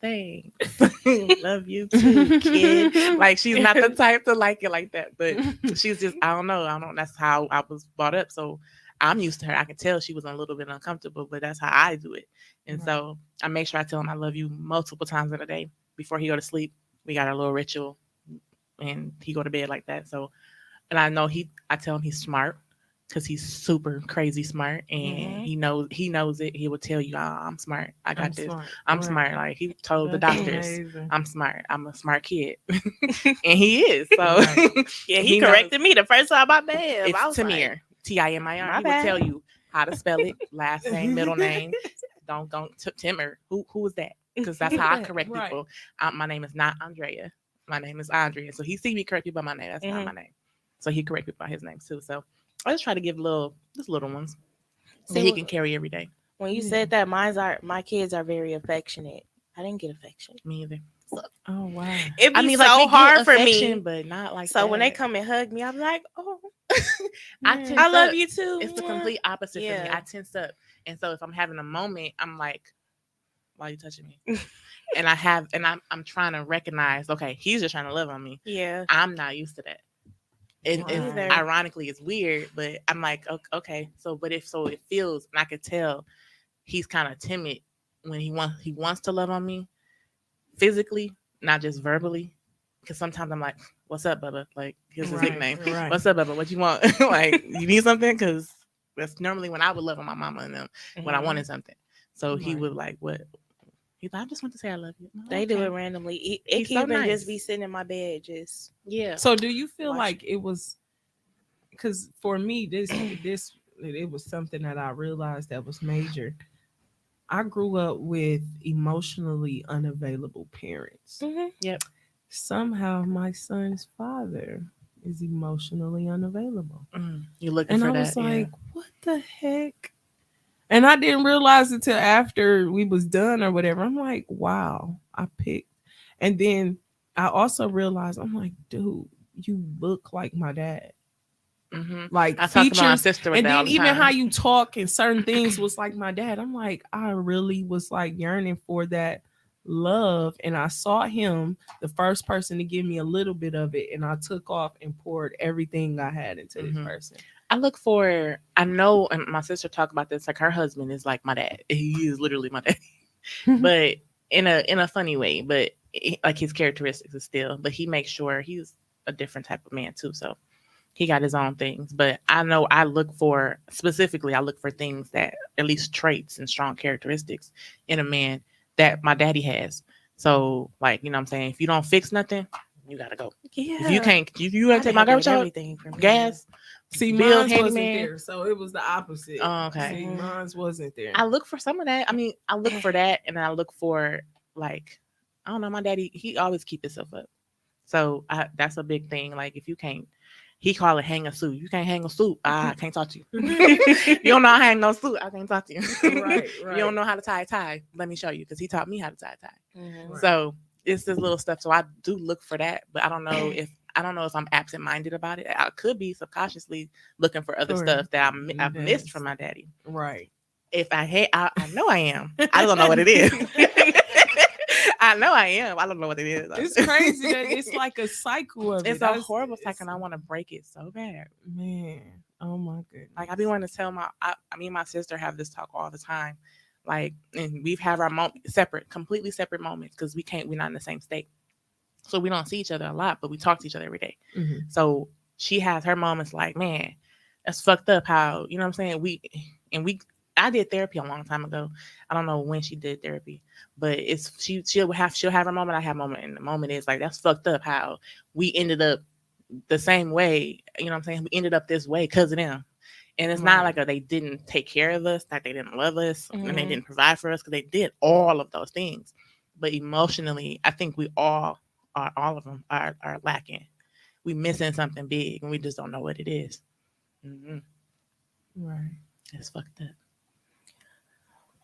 thanks. Love you too, kid. Like she's not the type to like it like that, but she's just I don't know. I don't. That's how I was brought up. So I'm used to her. I can tell she was a little bit uncomfortable, but that's how I do it. And
Right.
so I make sure I tell him I love you multiple times in a day before he go to sleep. We got our little ritual, and he go to bed like that. So and I know I tell him he's smart because he's super crazy smart and
Mhm.
he knows it. He will tell you, I'm smart. I
I'm
got this.
smart.
I'm
Right.
smart. Like he told the
That's
doctors,
amazing.
I'm smart. I'm a smart kid. And he is. So
Right.
Yeah,
he
he
knows.
corrected me the first time I met him.
It's
I was
Tamir.
like,
Timir.
my
He will tell
bad.
you how to spell it, last name, middle name. Don't Timur. Who is that? Because that's how I correct
Right.
people. My name is not Andrea. My name is Andrea. So he see me correct people by my name. That's not
Mhm.
my name. So he correct people by his name too. So I just try to give just little ones that
See,
he can carry every day.
when you
Yeah.
said that, my kids are very affectionate. I didn't get affection.
Me either.
Oh wow.
It'd
I
be
mean,
so
like we
hard
get
for
affection,
me.
but not like
So
that.
when they come and hug me, I'm like, oh,
I
Yeah.
tense
I love
up.
you too.
It's the
Mwah.
complete opposite for me.
Yeah.
I tense up, and so if I'm having a moment, I'm like, "Why are you touching me?" And I'm trying to recognize, okay, he's just trying to love on me.
Yeah.
I'm not used to that. And
Me
it's
either.
ironically it's weird, but I'm like, okay, so but if so it feels and I could tell he's kind of timid when he wants to love on me physically, not just verbally. Because sometimes I'm like, "What's up, Bubba?" Like here's his
Right.
nickname.
Right.
"What's up, Bubba? What you want? Like you need something?" Because that's normally when I would love on my mama and them when I
Mhm.
wanted something. So he
Right.
would like, "What?" He's like, "I just want to say I love you." I'm like,
They do
"Okay."
it randomly. It
He's
can
so
even just
nice.
be sitting in my bed, just
Yeah.
So do you feel
Watch
like it was because for me this it was something that I realized that was major. I grew up with emotionally unavailable parents.
Mhm.
Yep.
Somehow my son's father is emotionally unavailable.
You're looking
And
for
I
that.
was
Yeah.
like, what the heck? And I didn't realize it till after we was done or whatever. I'm like, wow, I picked. And then I also realized, I'm like, dude, you look like my dad. Like
I talk to my
features,
sister with
and
that all
then
the
even how
time.
you talk and certain things was like my dad. I'm like, I really was like yearning for that love, and I saw him, the first person to give me a little bit of it, and I took off and poured everything I had into this
Mhm.
person.
I look for. I know, and my sister talked about this. Like her husband is like my dad. He is literally my dad, but in a funny way. But like his characteristics is still. But he makes sure he's a different type of man too. So he got his own things. But I know I look for specifically. I look for things that at least traits and strong characteristics in a man that my daddy has. So like you know what I'm saying, if you don't fix nothing, you gotta go.
Yeah.
If you can't, you
My
gotta take
dad
my
did
garbage out,
everything for me.
gas,
See,
bill,
mine's wasn't
handyman.
there, so it was the opposite.
Oh, okay.
See,
Mhm.
mine's wasn't there.
I look for some of that. I mean, I look for that, and then I look for like, I don't know. My daddy, he always keep himself up, so that's a big thing. Like, if you can't, he call it hang a suit. You can't hang a suit. I can't talk to you. You don't know how to hang no suit. I can't talk to you.
Right,
You don't
right.
know how to tie a tie. Let me show you, because he taught me how to tie a tie.
Mhm.
Right.
So it's this little stuff. So I do look for that, but I don't know if I'm absent minded about it. I could be subconsciously looking for other
Sure.
stuff that I've missed
That's
from my daddy.
right.
If I had, I know I am. I don't know what it is. I know I am. I don't know what it is.
It's crazy that it's like a cycle of
It's
it.
a
That's-
horrible
it's-
cycle, and I want to break it so bad.
Man, oh my goodness.
Like I be wanting to tell me and my sister have this talk all the time. Like, and we've had our completely separate moments because we're not in the same state, so we don't see each other a lot, but we talk to each other every day.
Mhm.
So she has her moments like, man, that's fucked up. How you know what I'm saying? I did therapy a long time ago. I don't know when she did therapy, but it's she'll have her moment. I have a moment, and the moment is like that's fucked up. How we ended up the same way. You know what I'm saying? We ended up this way because of them. And it's not
Right.
like they didn't take care of us, that they didn't love us, and they
Mhm.
didn't provide for us because they did all of those things. But emotionally, I think we all of them are lacking. We missing something big, and we just don't know what it is.
Right.
It's fucked up.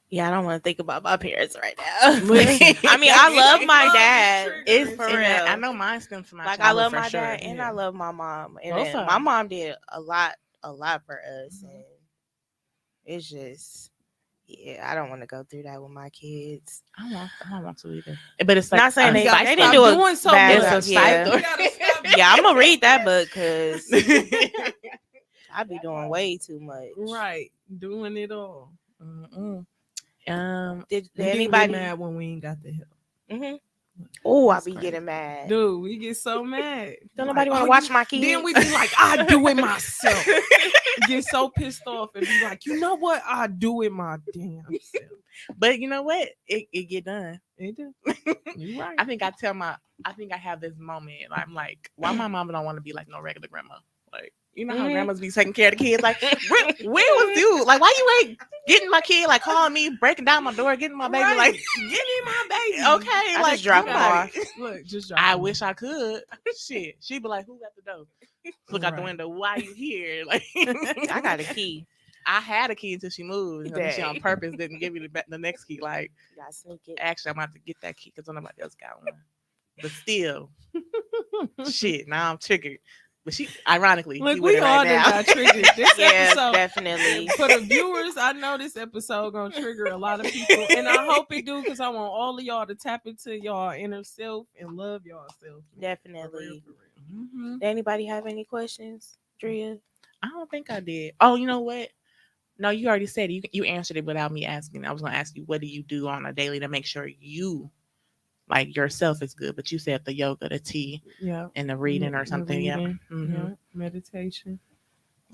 Yeah, I don't want to think about my parents right now.
Listen.
I mean, I love my
Oh,
dad.
it's
It's for
And
real.
I know mine stems from my
Like I
childhood
love
for
my
sure.
dad and I
Yeah.
love my mom. And
Both
then
of
my
'em.
mom did a lot for us.
Mhm.
And it's just, Yeah, I don't want to go through that with my kids.
I don't want to either. But it's like
Not saying they
cycle.
didn't do a
doing so
bad
much.
It's a
job. Yeah.
cycle.
You gotta stop
Yeah, I'm gonna read that book because
Mm-mm.
I be doing way too much.
Right, doing it all.
Did
We get
anybody?
mad when we ain't got the help.
Mm-hmm. Oh, I
That's
be
crazy.
getting mad.
Dude, we get so mad.
Don't
Like,
nobody want
oh,
to watch
you-
my kids.
Then we be like, I do it myself. Get so pissed off and be like, you know what? I do it my damn self.
But you know what? It get done.
It do. You right.
I think I have this moment. I'm like, why my mama don't want to be like no regular grandma? Like, you know how
Mhm.
grandmas be taking care of the kids? Like, where was you? Like, why you ain't getting my kid? Like, calling me, breaking down my door, getting my baby?
Right.
Like,
Give me my baby.
okay,
I
like
just drop 'em
somebody.
off.
Look, just drop
I
him
wish
off.
I could. Shit, she'd be like, "Who got the door?" Look out the
Right.
window. Why you here? Like,
I got a key.
I had a key until she moved. And then she on
Dang.
purpose didn't give me the next key. Like,
You gotta sneak it.
actually, I'm about to get that key because nobody else got one. But still, shit. Now I'm triggered. But she, ironically,
Look,
he
we
with it
all
right
done
now.
got triggered. This
Yeah,
episode,
definitely.
for the viewers, I know this episode gonna trigger a lot of people, and I hope it do because I want all of y'all to tap into y'all inner self and love yourself. For real,
Definitely.
for real.
Mhm.
Did anybody have any questions, Drea?
I don't think I did. Oh, you know what? No, you already said it. You answered it without me asking. I was going to ask you, what do you do on a daily to make sure you, like, yourself is good? But you said the yoga, the tea,
Yeah,
and the reading or
the
something. Yeah.
reading,
Mhm.
yeah, meditation.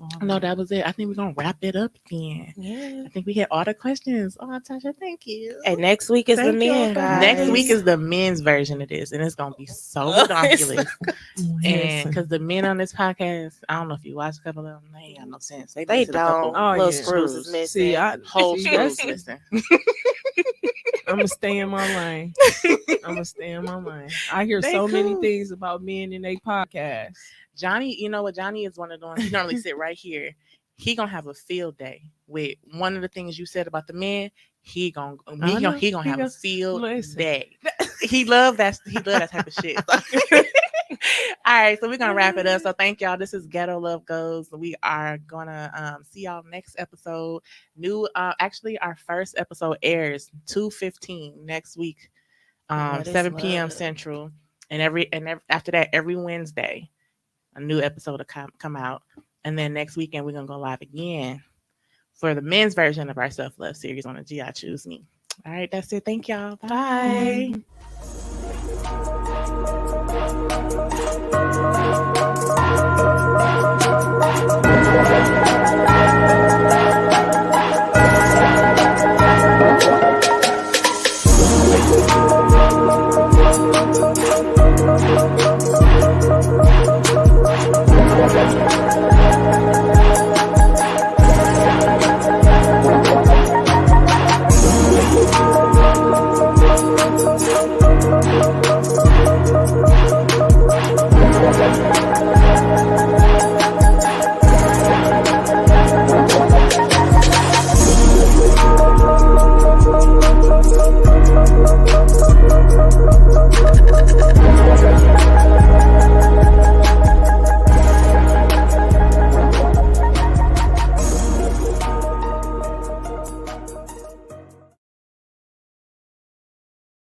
all
No,
that.
that was it. I think we're going to wrap it up again.
Yeah.
I think we hit all the questions. Oh, Tasha, thank you.
And next week is the
Thank you
men,
for-
guys.
Next week is the men's version of this, and it's going to be so ridiculous. And
Listen.
because the men on this podcast, I don't know if you watch a couple of them, they ain't got no sense.
They
listen to a couple
don't.
Oh,
Little
yeah.
screws is missing.
See,
whole
see,
screws.
that's-
Listen.
I'm gonna stay in my lane. I'm gonna stay in my lane. I hear
They
so many
cool.
things about men in a podcast.
Johnny, you know what? Johnny is one of those. He normally sit right here. He gonna have a field day with one of the things you said about the men. He gonna
I know.
have
He
a
gonna-
field
Listen.
day. He love that. He love that type of shit. All right, so we're gonna wrap it up. So thank y'all. This is Ghetto Love Goes. We are gonna see y'all next episode. Actually, our first episode airs 2:15 next week,
What is
7 p.m.
love?
Central, and after that, every Wednesday, a new episode will come out, and then next weekend we're gonna go live again for the men's version of our self love series on the G I Choose Me. All right, that's it. Thank y'all. Bye.
Bye.